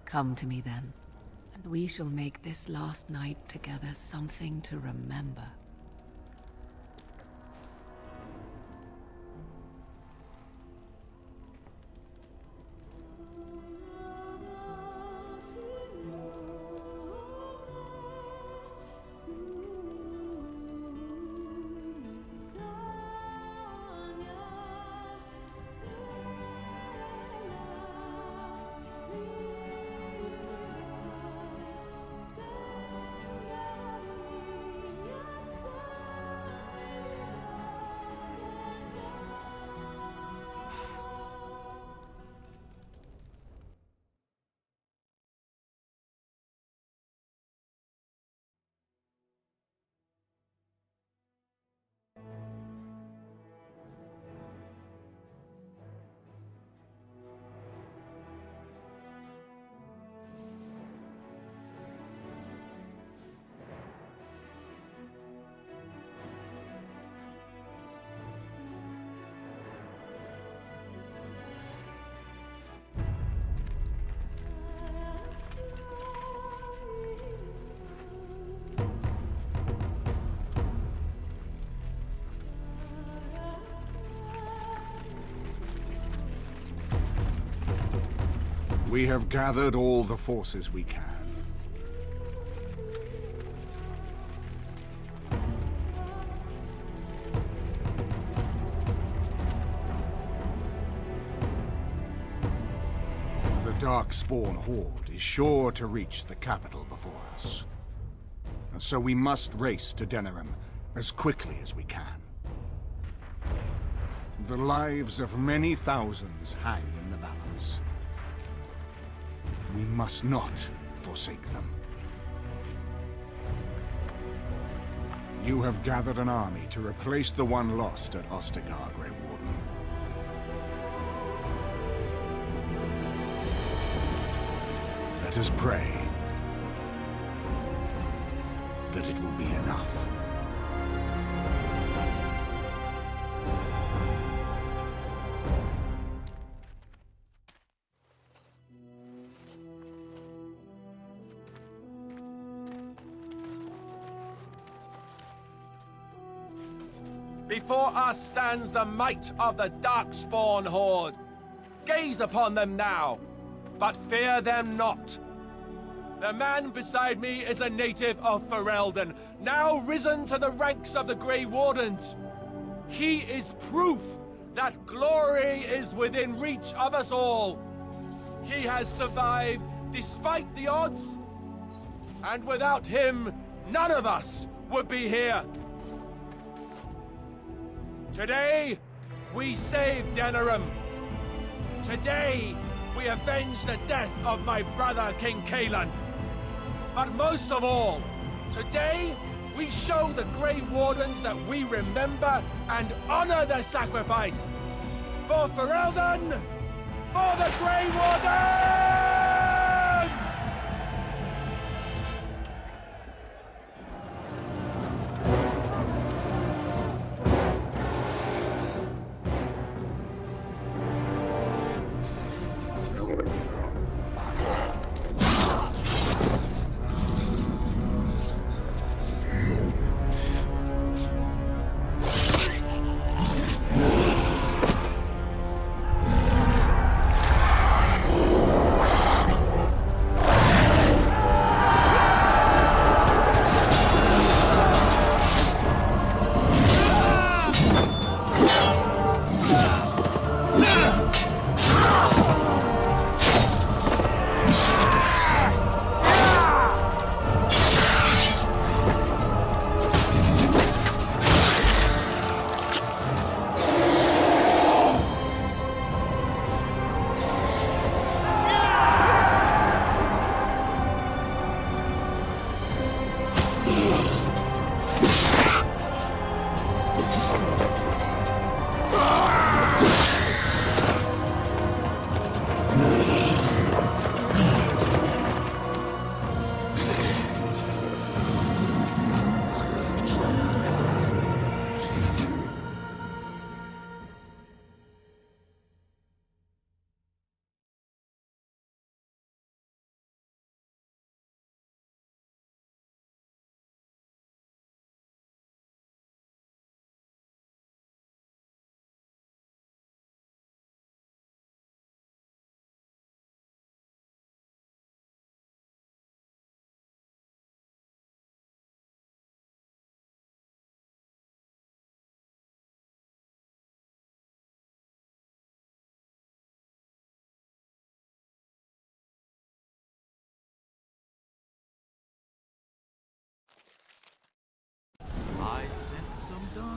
Come to me then, and we shall make this last night together something to remember. We have gathered all the forces we can. The Darkspawn Horde is sure to reach the capital before us. And so we must race to Denerim as quickly as we can. The lives of many thousands hang in the balance. We must not forsake them. You have gathered an army to replace the one lost at Ostagar, Grey Warden. Let us pray that it will be enough. Before us stands the might of the Darkspawn Horde. Gaze upon them now, but fear them not. The man beside me is a native of Ferelden, now risen to the ranks of the Grey Wardens. He is proof that glory is within reach of us all. He has survived despite the odds, and without him, none of us would be here. Today, we save Denerim. Today, we avenge the death of my brother, King Kaelan. But most of all, today, we show the Grey Wardens that we remember and honor their sacrifice. For Ferelden, for the Grey Wardens! Thank you.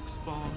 Darkspawn.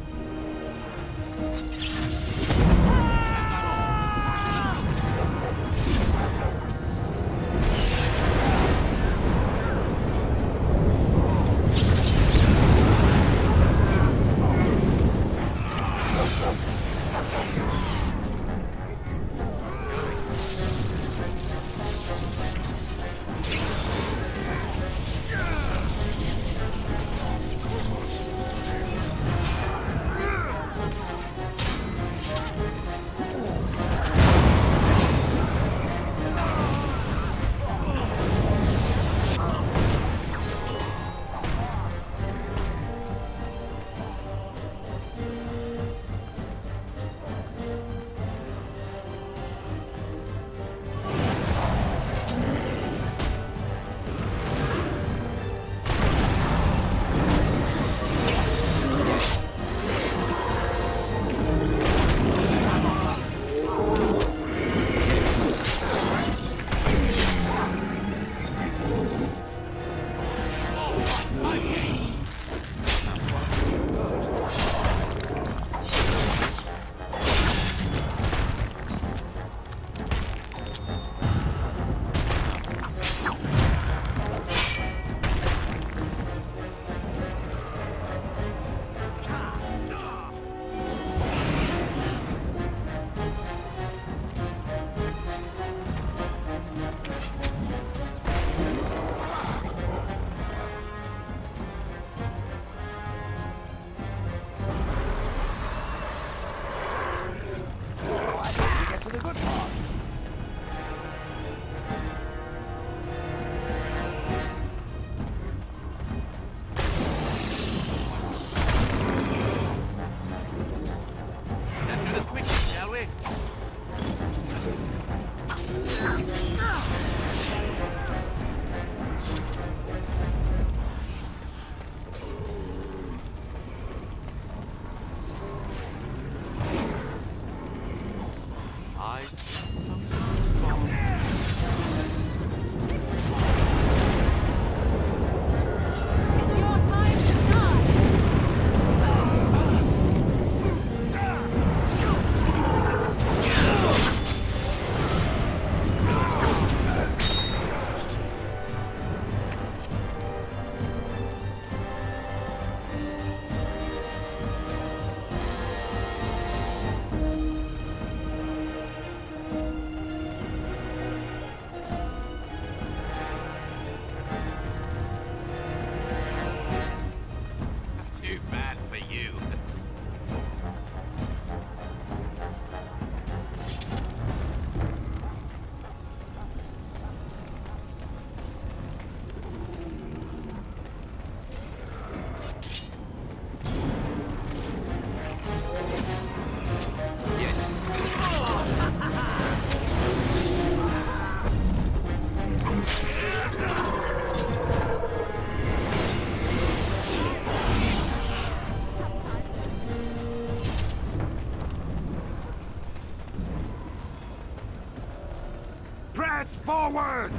Press forward!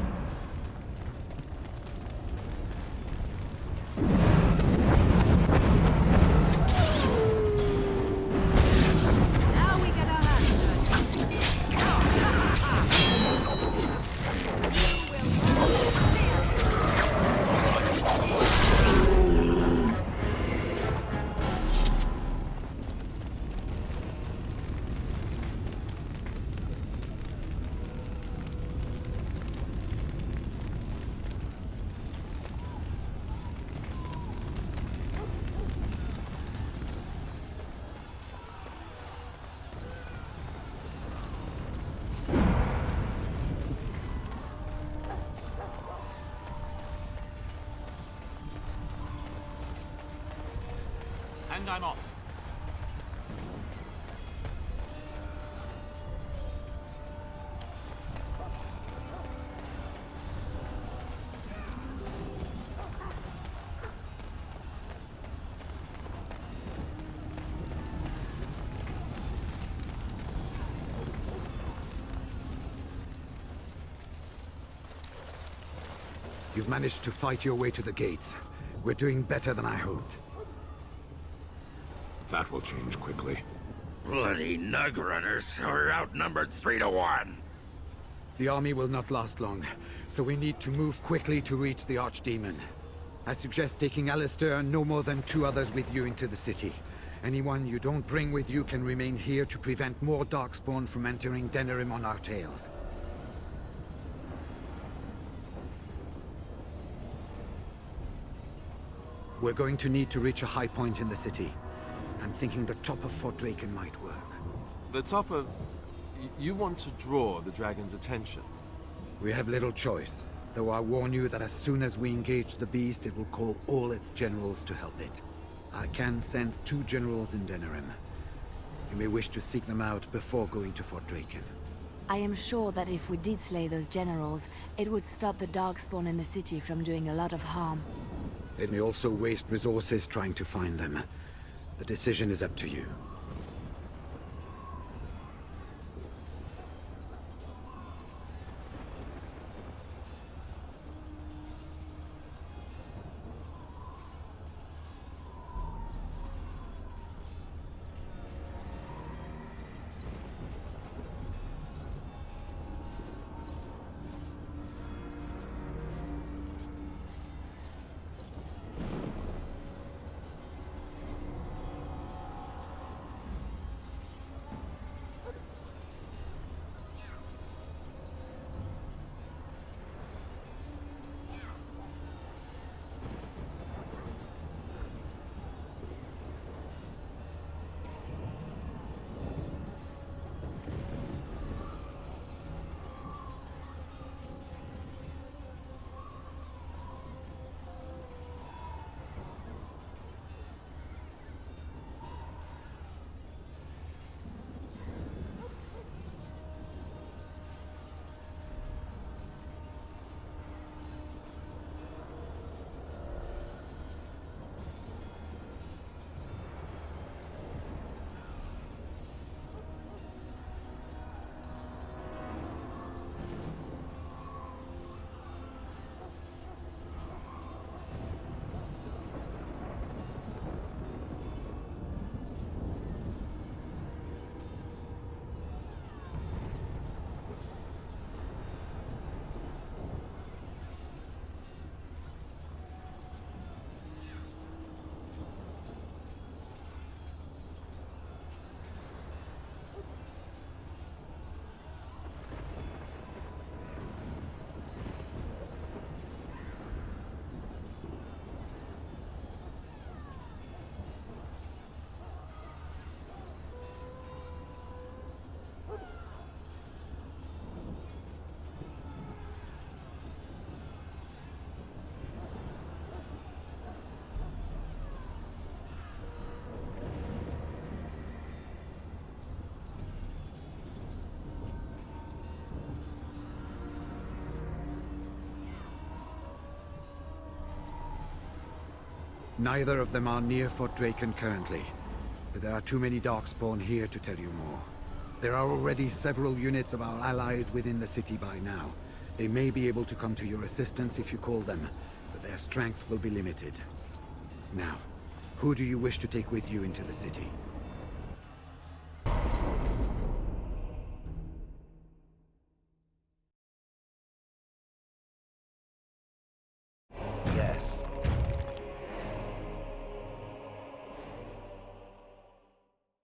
Now we get our hands dirty. And I'm off. You've managed to fight your way to the gates. We're doing better than I hoped. That will change quickly. Bloody nug runners are outnumbered 3 to 1. The army will not last long, so we need to move quickly to reach the Archdemon. I suggest taking Alistair and no more than 2 others with you into the city. Anyone you don't bring with you can remain here to prevent more Darkspawn from entering Denerim on our tails. We're going to need to reach a high point in the city. I'm thinking the top of Fort Draken might work. The top of... You want to draw the dragon's attention? We have little choice, though I warn you that as soon as we engage the beast, it will call all its generals to help it. I can sense 2 generals in Denerim. You may wish to seek them out before going to Fort Draken. I am sure that if we did slay those generals, it would stop the Darkspawn in the city from doing a lot of harm. It may also waste resources trying to find them. The decision is up to you. Neither of them are near Fort Draken currently, but there are too many Darkspawn here to tell you more. There are already several units of our allies within the city by now. They may be able to come to your assistance if you call them, but their strength will be limited. Now, who do you wish to take with you into the city? Yes.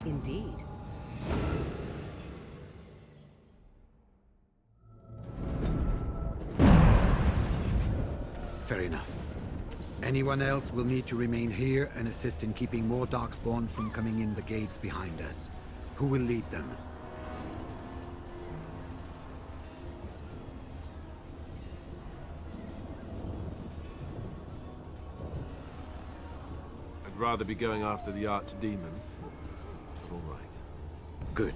Indeed. Fair enough. Anyone else will need to remain here and assist in keeping more Darkspawn from coming in the gates behind us. Who will lead them? I'd rather be going after the Archdemon. But all right. Good.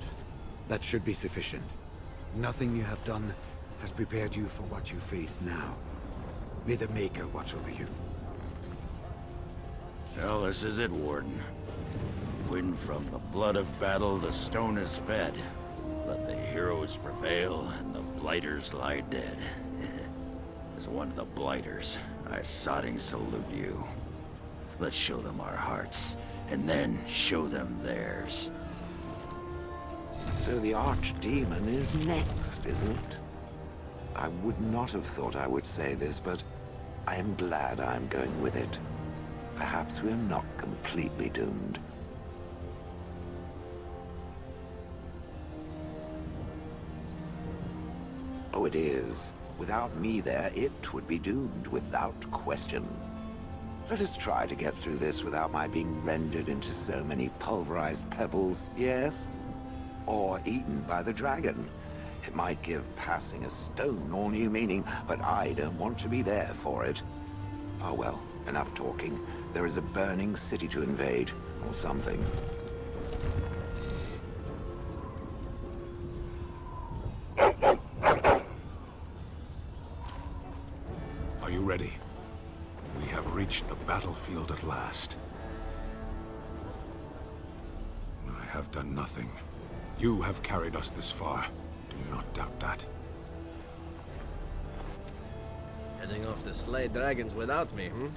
That should be sufficient. Nothing you have done has prepared you for what you face now. May the Maker watch over you. Well, this is it, Warden. When from the blood of battle the stone is fed, let the heroes prevail and the blighters lie dead. As one of the blighters, I sodding salute you. Let's show them our hearts and then show them theirs. So the archdemon is next, is it? I would not have thought I would say this, but I am glad I'm going with it. Perhaps we're not completely doomed. Oh, it is. Without me there, it would be doomed without question. Let us try to get through this without my being rendered into so many pulverized pebbles, yes? Or eaten by the dragon. It might give passing a stone all new meaning, but I don't want to be there for it. Oh well, enough talking. There is a burning city to invade, or something. Are you ready? We have reached the battlefield at last. I have done nothing. You have carried us this far. Do not doubt that. Heading off to slay dragons without me, hmm?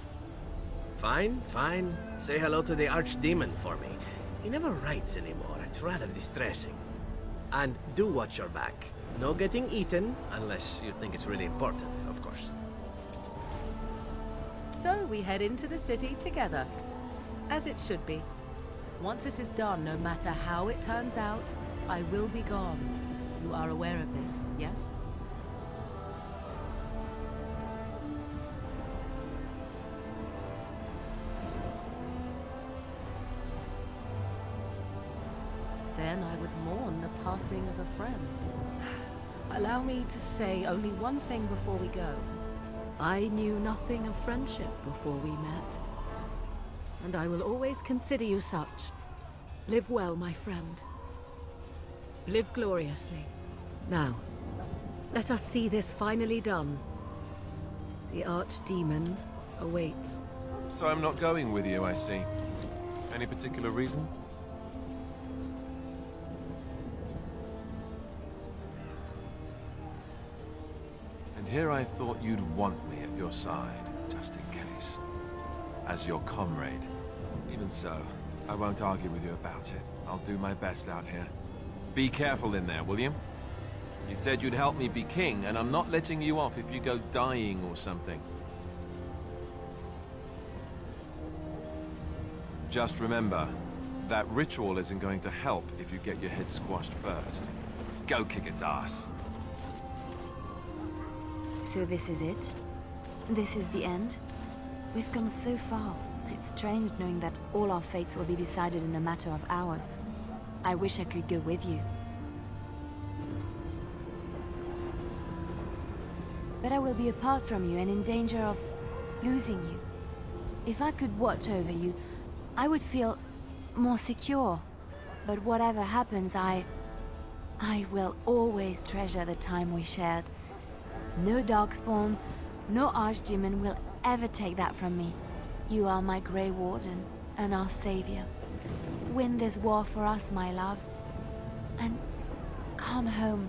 Fine, fine. Say hello to the archdemon for me. He never writes anymore. It's rather distressing. And do watch your back. No getting eaten, unless you think it's really important, of course. So we head into the city together, as it should be. Once it is done, no matter how it turns out, I will be gone. You are aware of this, yes? Then I would mourn the passing of a friend. Allow me to say only one thing before we go. I knew nothing of friendship before we met. And I will always consider you such. Live well, my friend. Live gloriously. Now, let us see this finally done. The archdemon awaits. So I'm not going with you, I see. Any particular reason? And here I thought you'd want me at your side, just in case. As your comrade. Even so, I won't argue with you about it. I'll do my best out here. Be careful in there, will you? You said you'd help me be king, and I'm not letting you off if you go dying or something. Just remember, that ritual isn't going to help if you get your head squashed first. Go kick its ass. So this is it? This is the end? We've come so far. It's strange knowing that all our fates will be decided in a matter of hours. I wish I could go with you. But I will be apart from you and in danger of losing you. If I could watch over you, I would feel more secure. But whatever happens, I will always treasure the time we shared. No darkspawn, no archdemon will ever take that from me. You are my Grey Warden and our savior. Win this war for us, my love, and come home.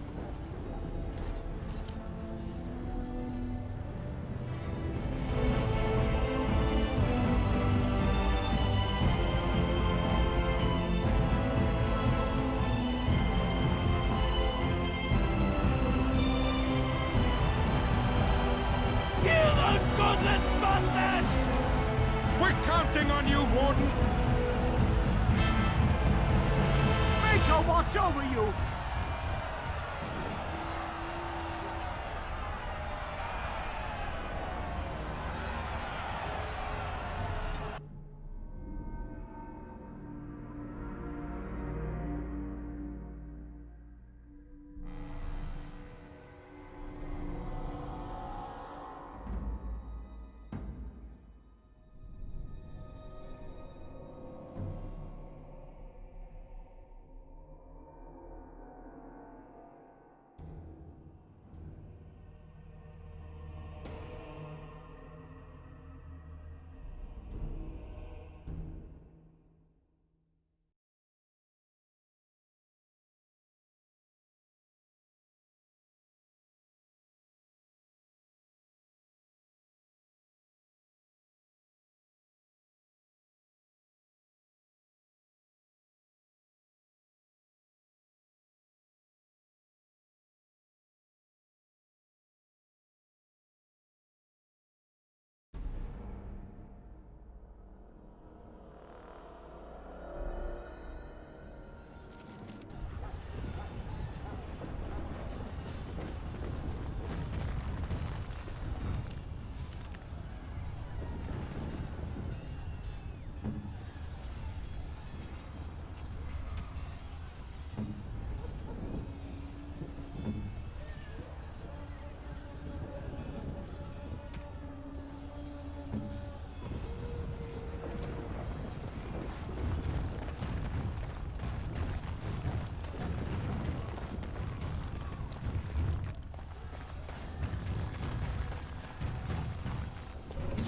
Kill those godless bastards! We're counting on you, Warden! Make her watch over you!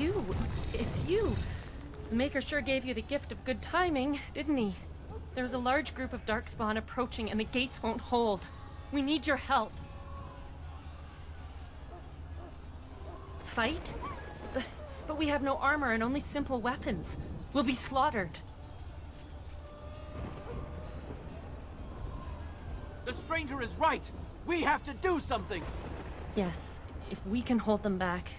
you. It's you. The Maker sure gave you the gift of good timing, didn't he? There's a large group of Darkspawn approaching and the gates won't hold. We need your help. Fight? But we have no armor and only simple weapons. We'll be slaughtered. The stranger is right! We have to do something! Yes, if we can hold them back,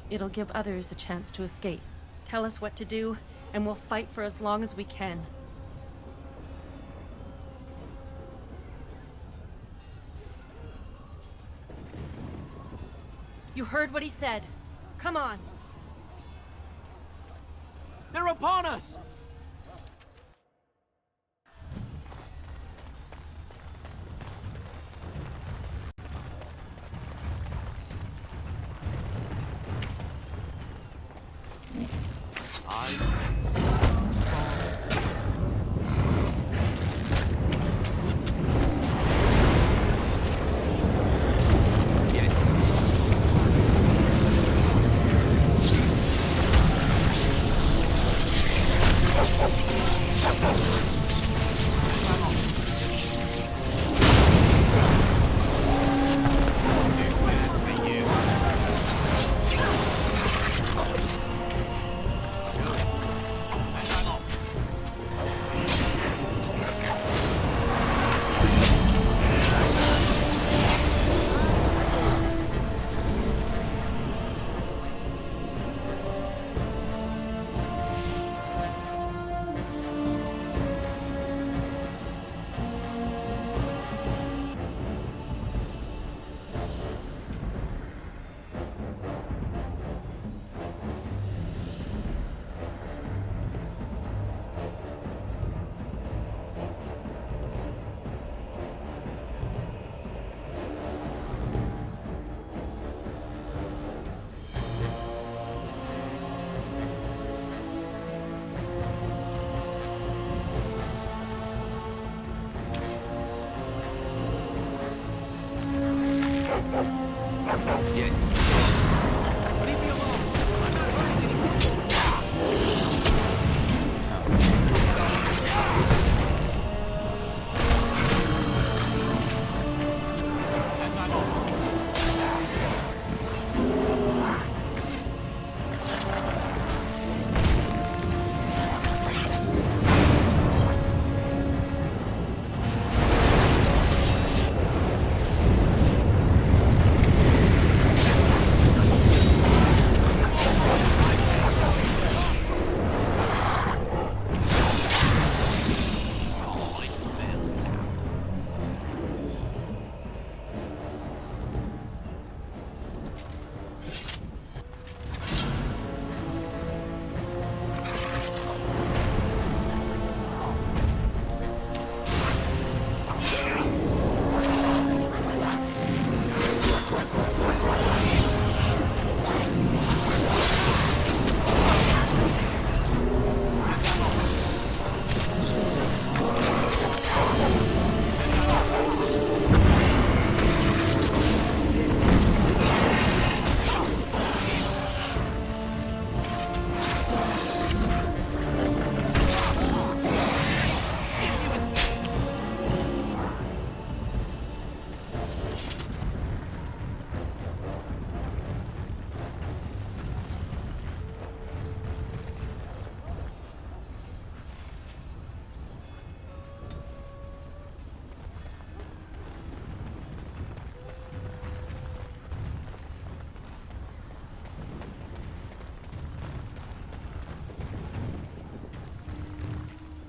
it'll give others a chance to escape. Tell us what to do, and we'll fight for as long as we can. You heard what he said. Come on. They're upon us!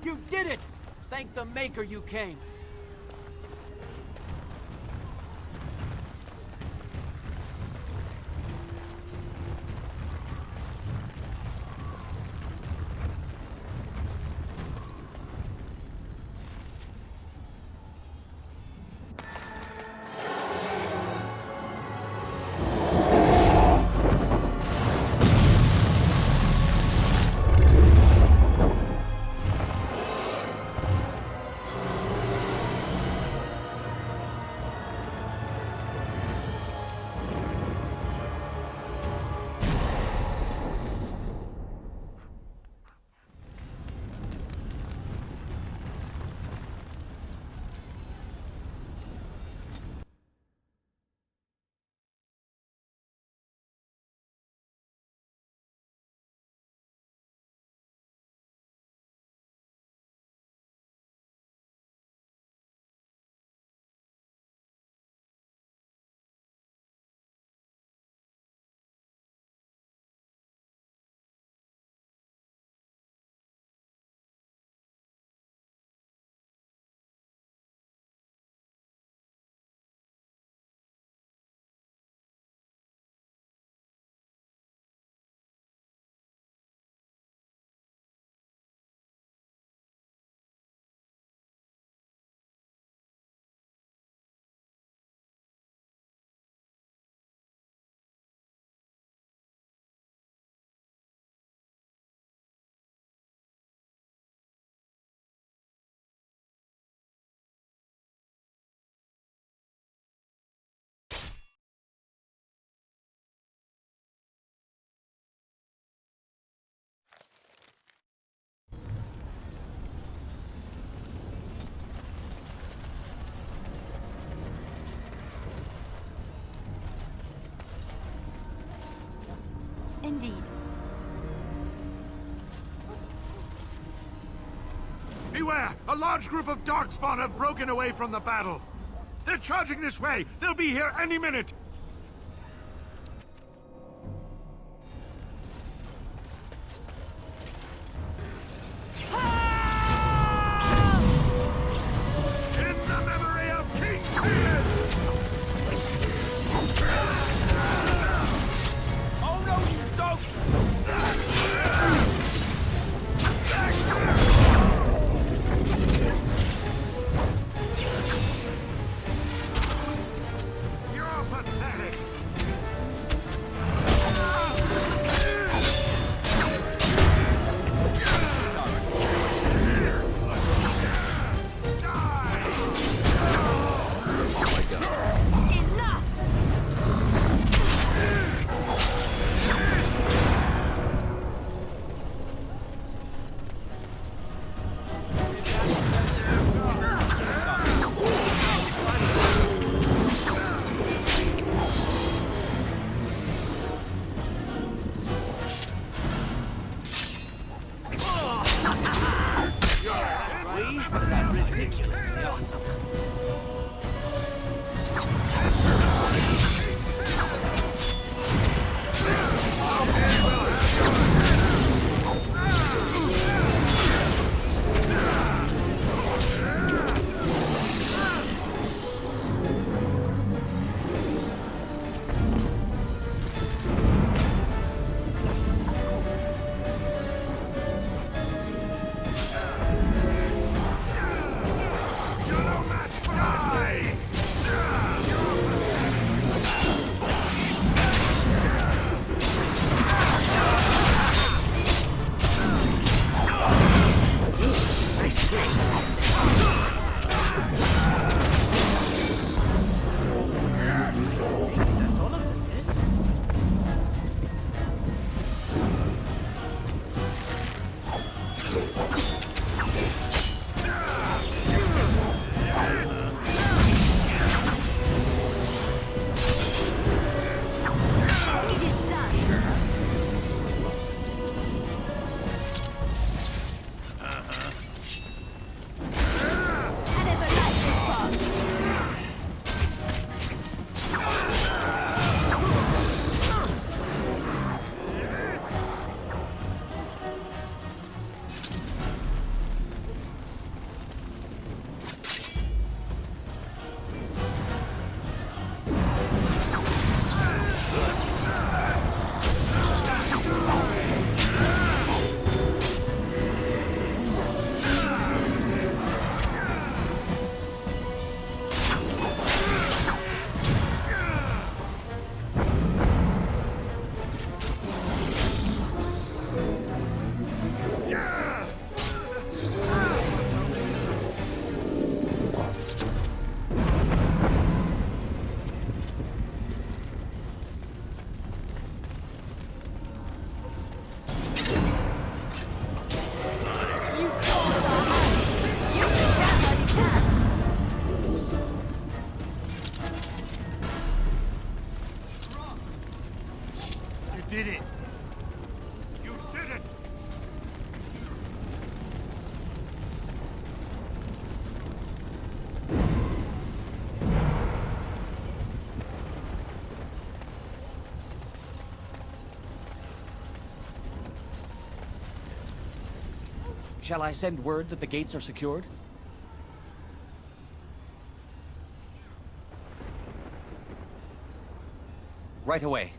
You did it! Thank the Maker you came. Indeed. Beware! A large group of Darkspawn have broken away from the battle. They're charging this way. They'll be here any minute. In the memory of King Stephen! Oh no, you don't! You're pathetic! Ridiculously awesome. That's all of them, yes? It is done. I never liked this part. You did it! You did it! Shall I send word that the gates are secured? Right away.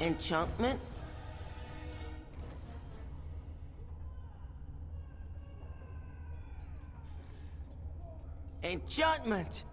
Enchantment? Enchantment!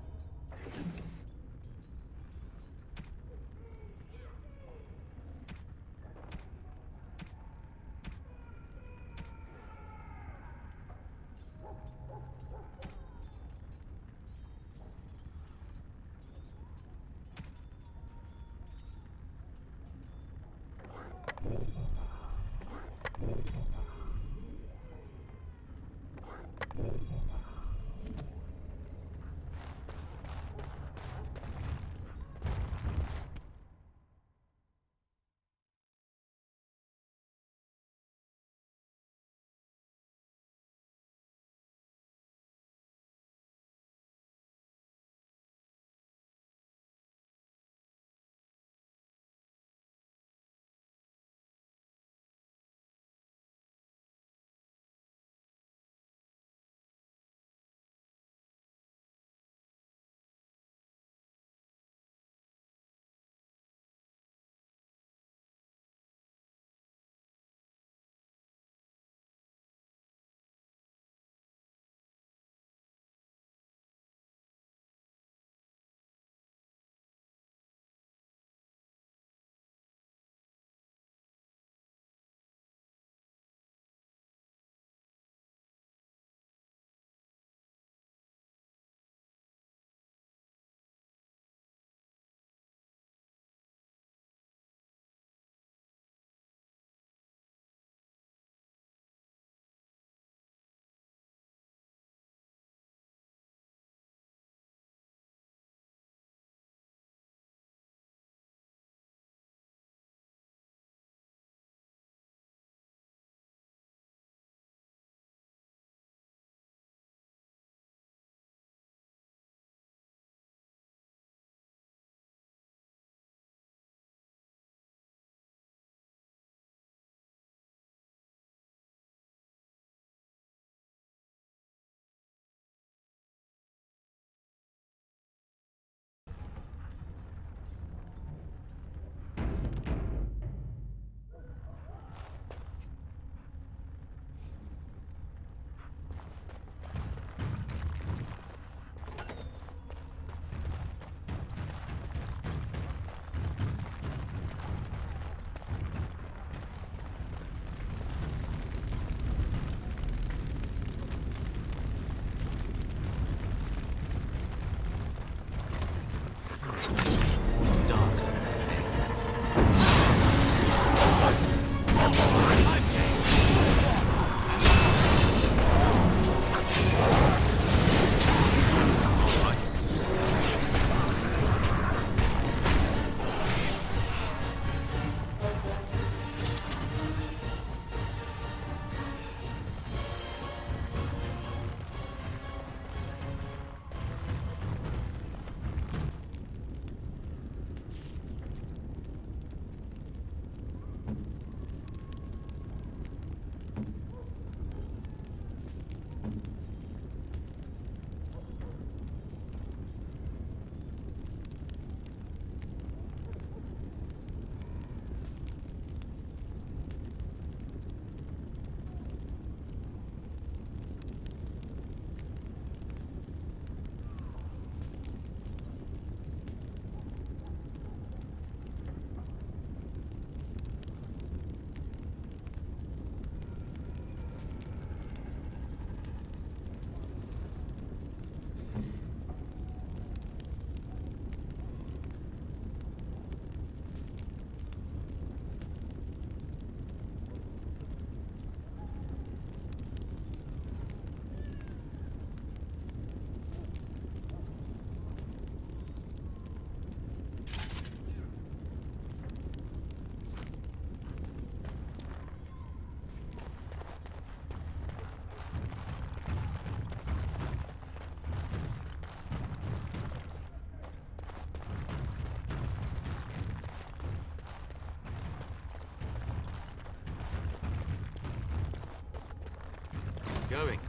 Going.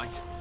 right.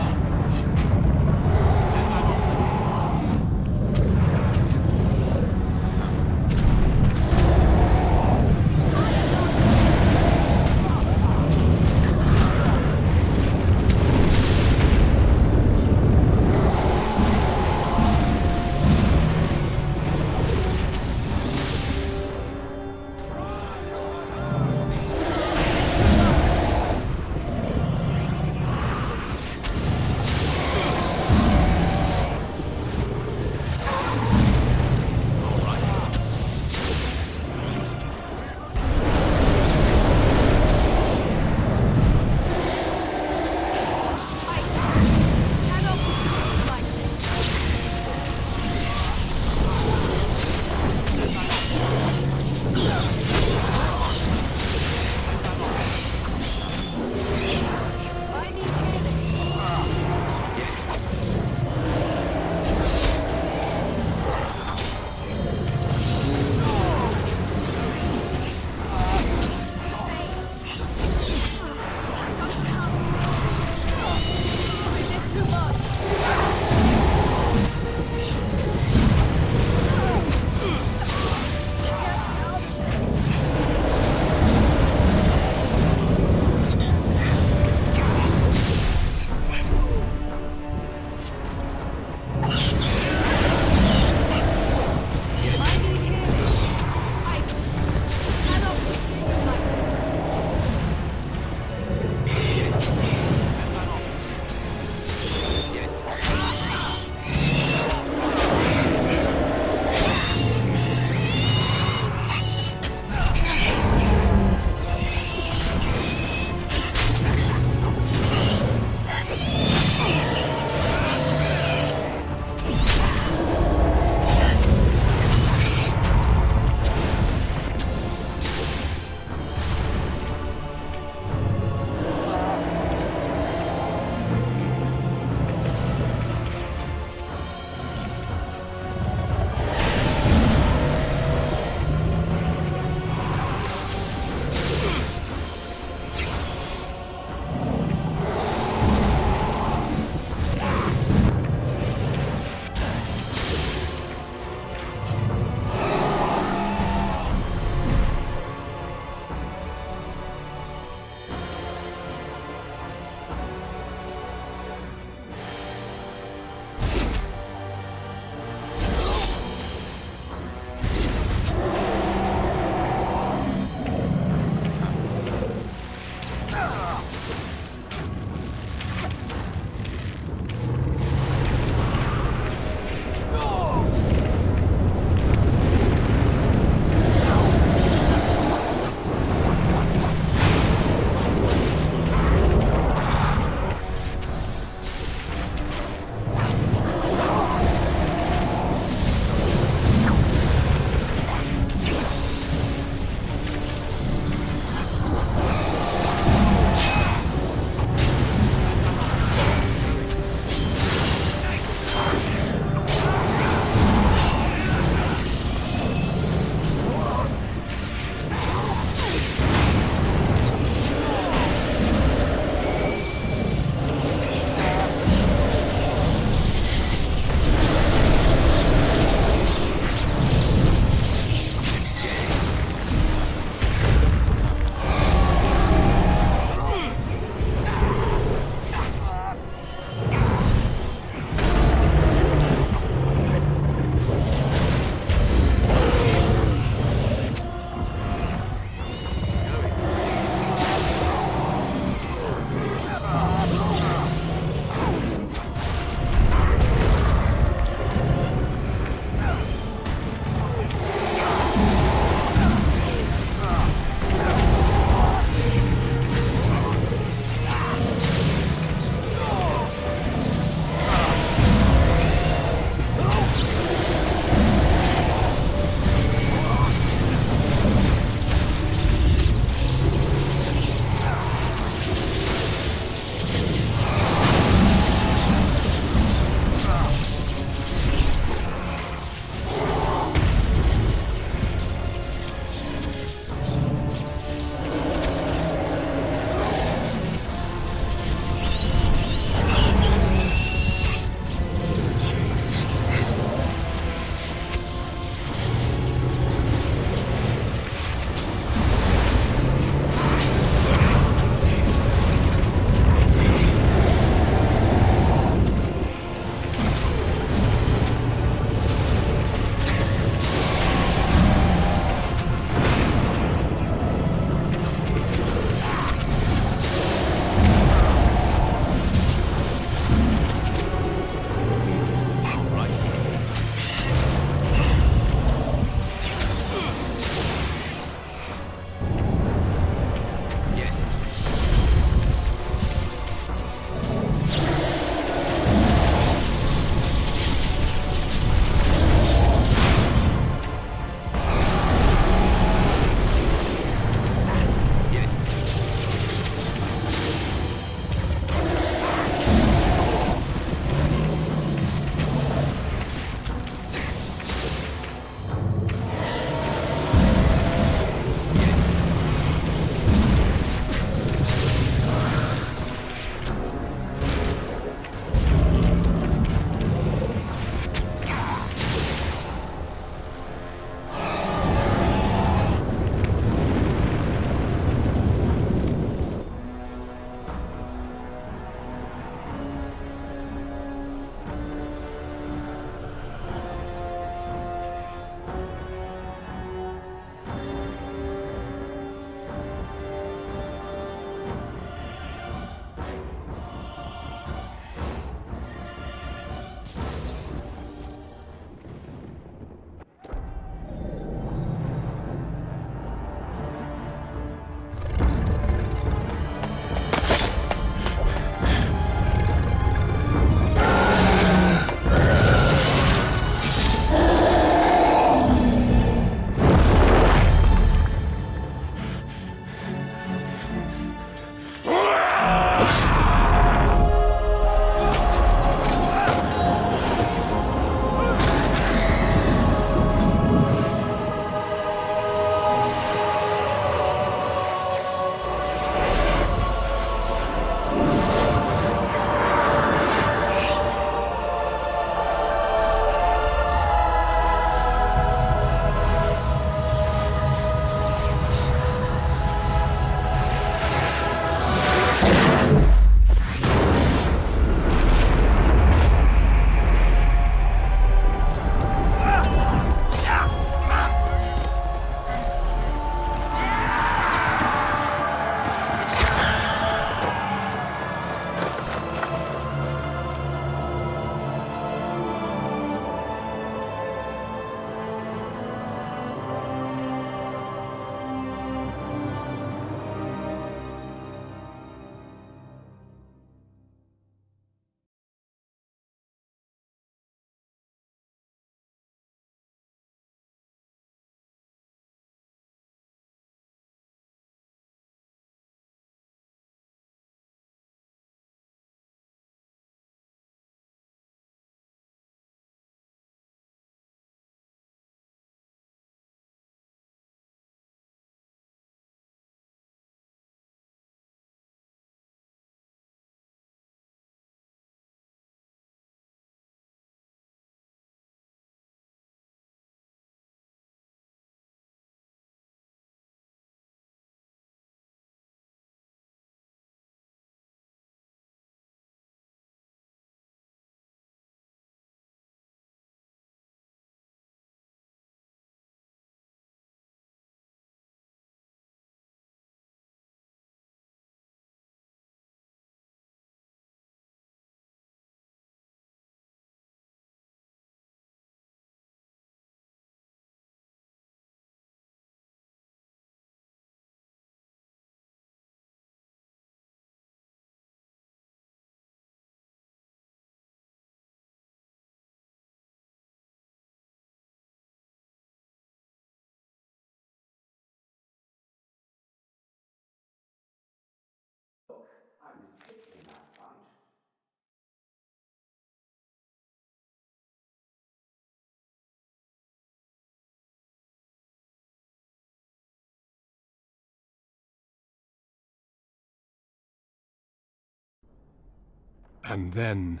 And then,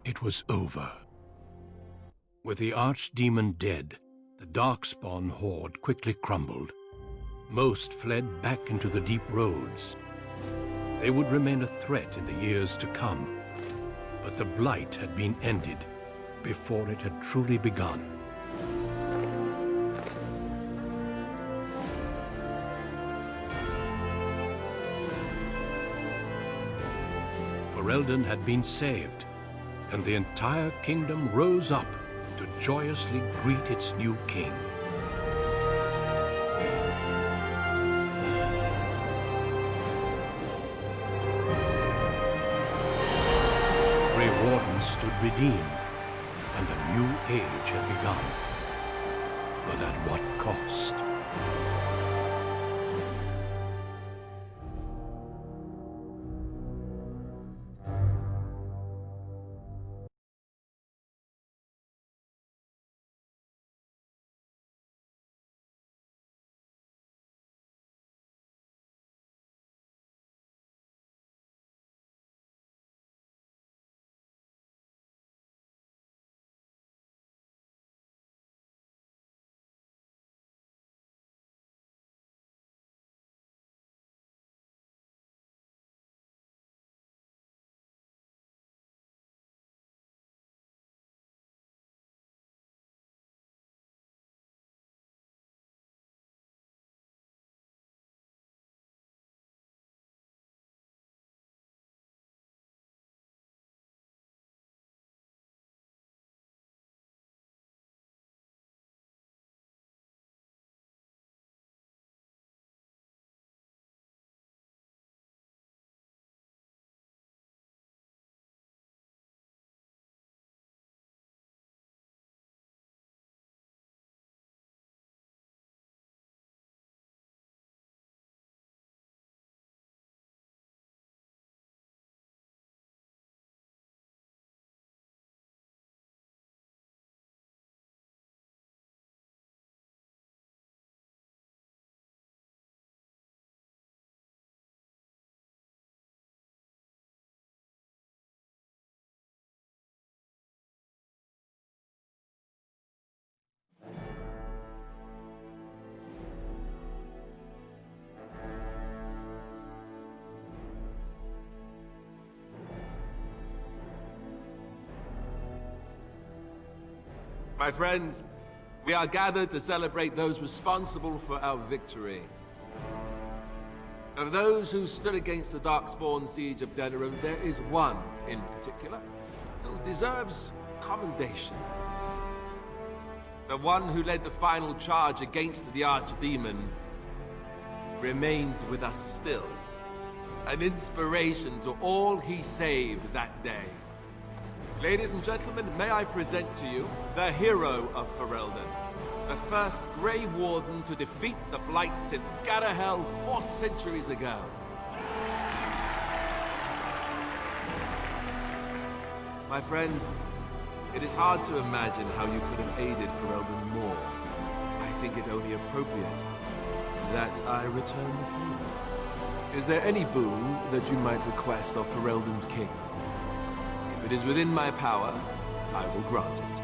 it was over. With the archdemon dead, the Darkspawn horde quickly crumbled. Most fled back into the deep roads. They would remain a threat in the years to come, but the blight had been ended before it had truly begun. Ferelden had been saved, and the entire kingdom rose up to joyously greet its new king. Grey Wardens stood redeemed, and a new age had begun. But at what cost? My friends, we are gathered to celebrate those responsible for our victory. Of those who stood against the Darkspawn siege of Denerim, there is one in particular who deserves commendation. The one who led the final charge against the Archdemon remains with us still, an inspiration to all he saved that day. Ladies and gentlemen, may I present to you the hero of Ferelden, the first Grey Warden to defeat the Blight since Garahel 4 centuries ago. My friend, it is hard to imagine how you could have aided Ferelden more. I think it only appropriate that I return the favor. Is there any boon that you might request of Ferelden's king? If it is within my power, I will grant it.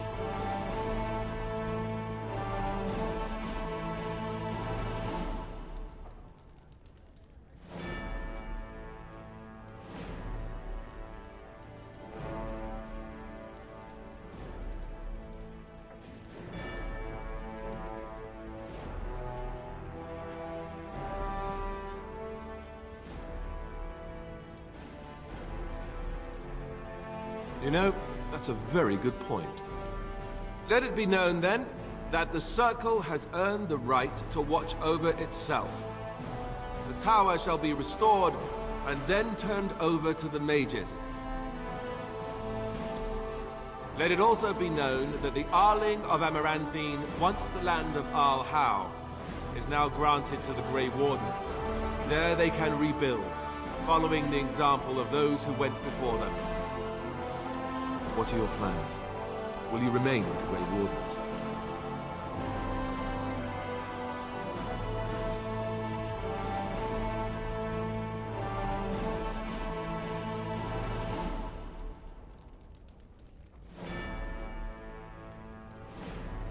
You know, that's a very good point. Let it be known, then, that the Circle has earned the right to watch over itself. The tower shall be restored, and then turned over to the mages. Let it also be known that the Arling of Amaranthine, once the land of Arl-How, is now granted to the Grey Wardens. There they can rebuild, following the example of those who went before them. What are your plans? Will you remain with the Grey Wardens?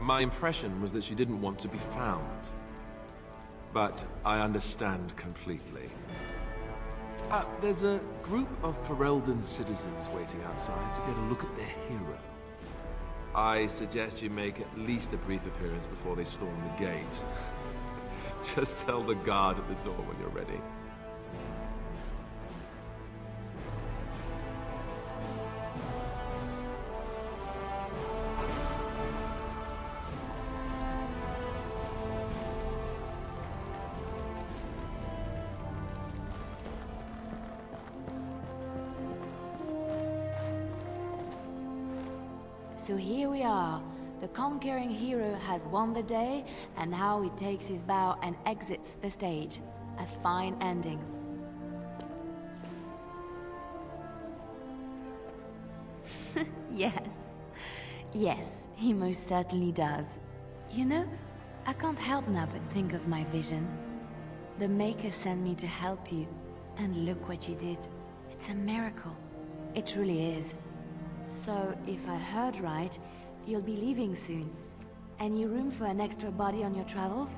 My impression was that she didn't want to be found. But I understand completely. There's a group of Ferelden citizens waiting outside to get a look at their hero. I suggest you make at least a brief appearance before they storm the gate. Just tell the guard at the door when you're ready. So here we are. The conquering hero has won the day, and now he takes his bow and exits the stage. A fine ending. Yes. Yes, he most certainly does. You know, I can't help now but think of my vision. The Maker sent me to help you, and look what you did. It's a miracle. It truly is. So, if I heard right, you'll be leaving soon. Any room for an extra body on your travels?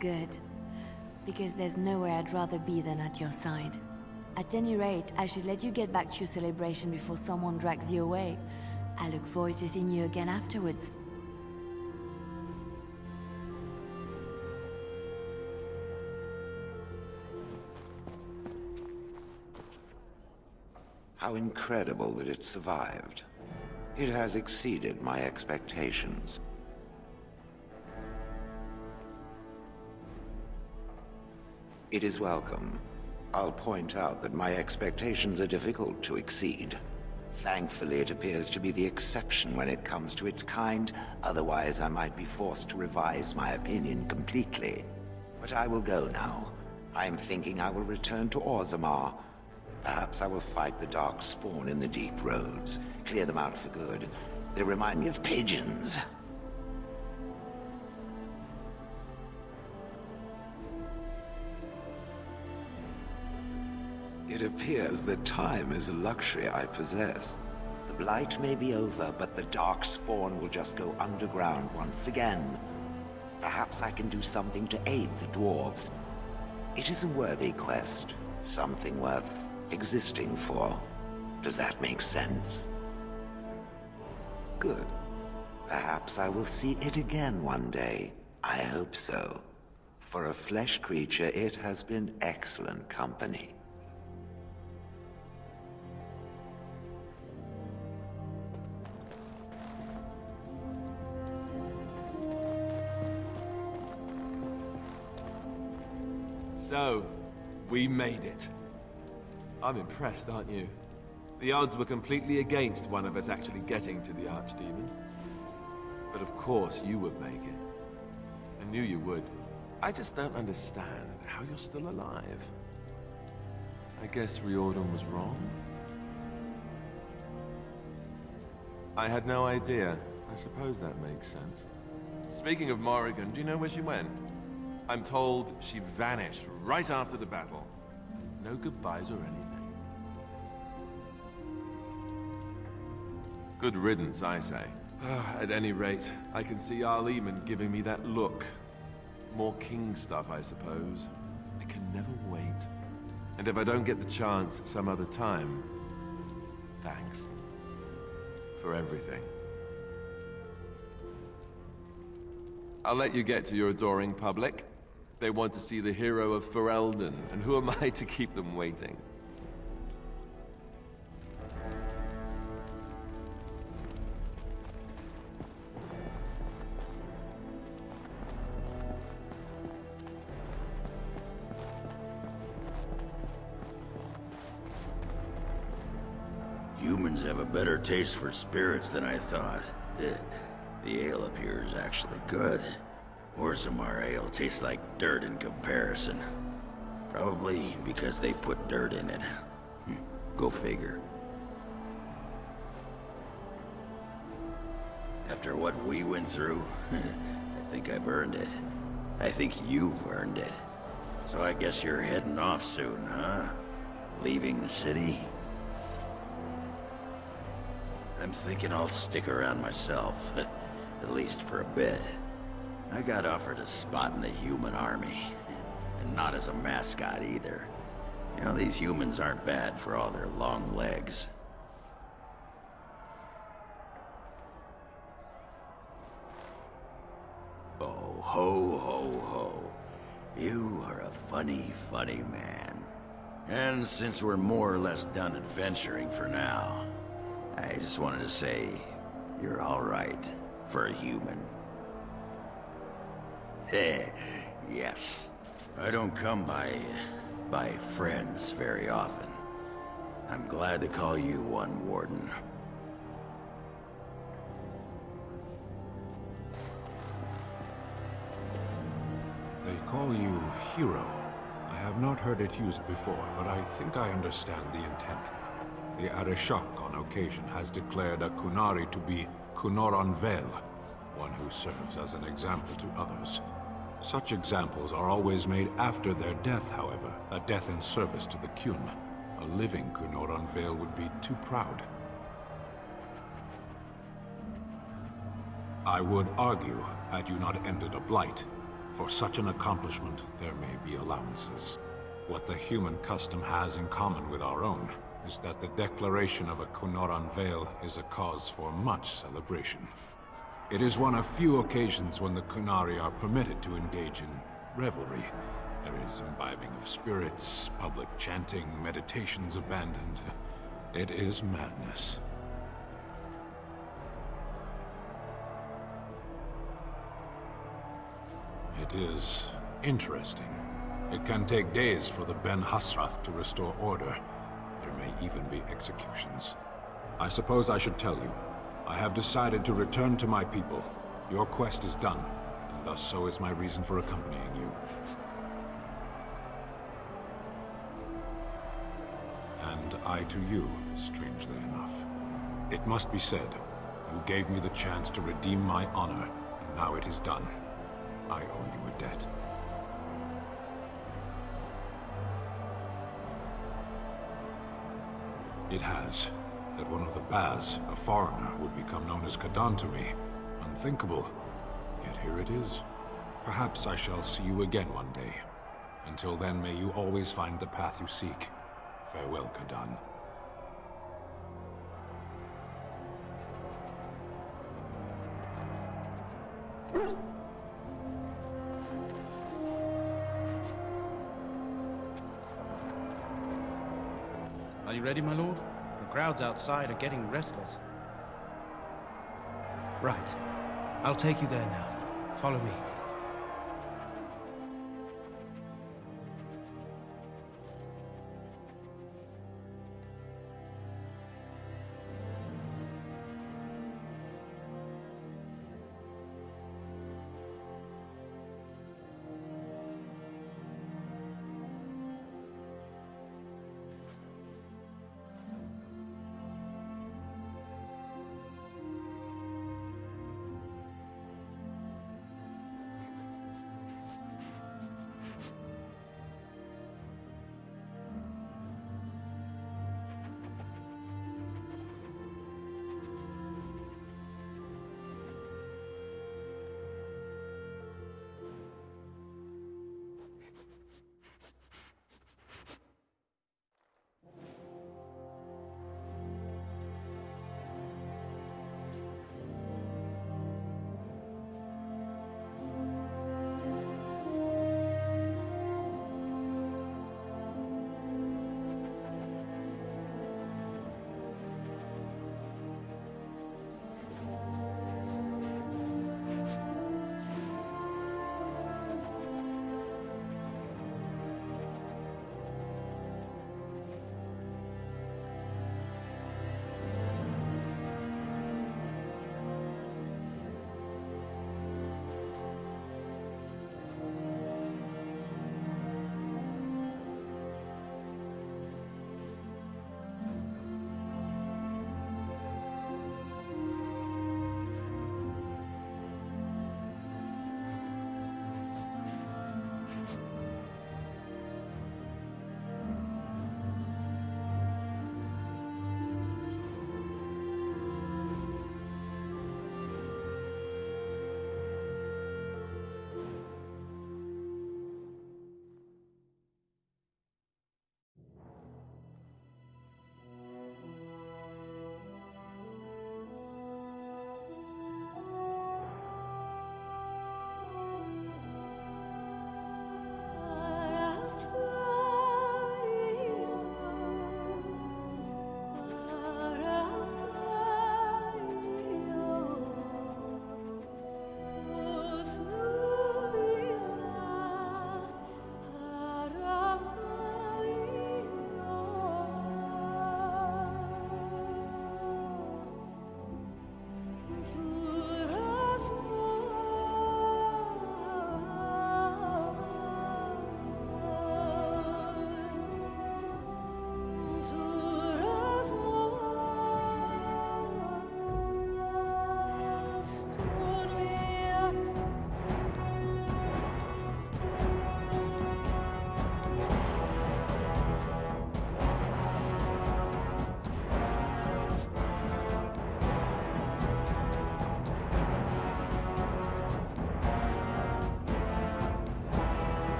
Good. Because there's nowhere I'd rather be than at your side. At any rate, I should let you get back to your celebration before someone drags you away. I look forward to seeing you again afterwards. How incredible that it survived. It has exceeded my expectations. It is welcome. I'll point out that my expectations are difficult to exceed. Thankfully, it appears to be the exception when it comes to its kind. Otherwise, I might be forced to revise my opinion completely. But I will go now. I am thinking I will return to Orzammar. Perhaps I will fight the Dark Spawn in the deep roads, clear them out for good. They remind me of pigeons. It appears that time is a luxury I possess. The Blight may be over, but the Dark Spawn will just go underground once again. Perhaps I can do something to aid the dwarves. It is a worthy quest, something worth existing for. Does that make sense? Good. Perhaps I will see it again one day. I hope so. For a flesh creature, it has been excellent company. So, we made it. I'm impressed, aren't you? The odds were completely against one of us actually getting to the Archdemon. But of course you would make it. I knew you would. I just don't understand how you're still alive. I guess Riordan was wrong? I had no idea. I suppose that makes sense. Speaking of Morrigan, do you know where she went? I'm told she vanished right after the battle. No goodbyes or anything. Good riddance, I say. At any rate, I can see Arleman giving me that look. More king stuff, I suppose. I can never wait. And if I don't get the chance some other time, thanks. For everything. I'll let you get to your adoring public. They want to see the hero of Ferelden, and who am I to keep them waiting? Humans have a better taste for spirits than I thought. The ale up here is actually good. Orzammar ale tastes like dirt in comparison. Probably because they put dirt in it. Go figure. After what we went through, I think I've earned it. I think you've earned it. So I guess you're heading off soon, huh? Leaving the city? I'm thinking I'll stick around myself. At least for a bit. I got offered a spot in the human army. And not as a mascot either. You know, these humans aren't bad for all their long legs. Oh, ho, ho, ho. You are a funny, funny man. And since we're more or less done adventuring for now, I just wanted to say, you're all right for a human. Yes. I don't come by friends very often. I'm glad to call you one, Warden. They call you Hero. I have not heard it used before, but I think I understand the intent. The Arishok on occasion has declared a Kunari to be Kunoran Vel, one who serves as an example to others. Such examples are always made after their death, however, a death in service to the Kyun. A living Kunoran Vel would be too proud. I would argue, had you not ended a blight, for such an accomplishment there may be allowances. What the human custom has in common with our own is that the declaration of a Kunoran Vel is a cause for much celebration. It is one of few occasions when the Kunari are permitted to engage in revelry. There is imbibing of spirits, public chanting, meditations abandoned. It is madness. It is interesting. It can take days for the Ben Hasrath to restore order. There may even be executions. I suppose I should tell you. I have decided to return to my people. Your quest is done, and thus so is my reason for accompanying you. And I to you, strangely enough. It must be said, you gave me the chance to redeem my honor, and now it is done. I owe you a debt. It has. That one of the Baz, a foreigner, would become known as Kadan to me. Unthinkable. Yet here it is. Perhaps I shall see you again one day. Until then, may you always find the path you seek. Farewell, Kadan. Are you ready, my lord? The crowds outside are getting restless. Right. I'll take you there now. Follow me.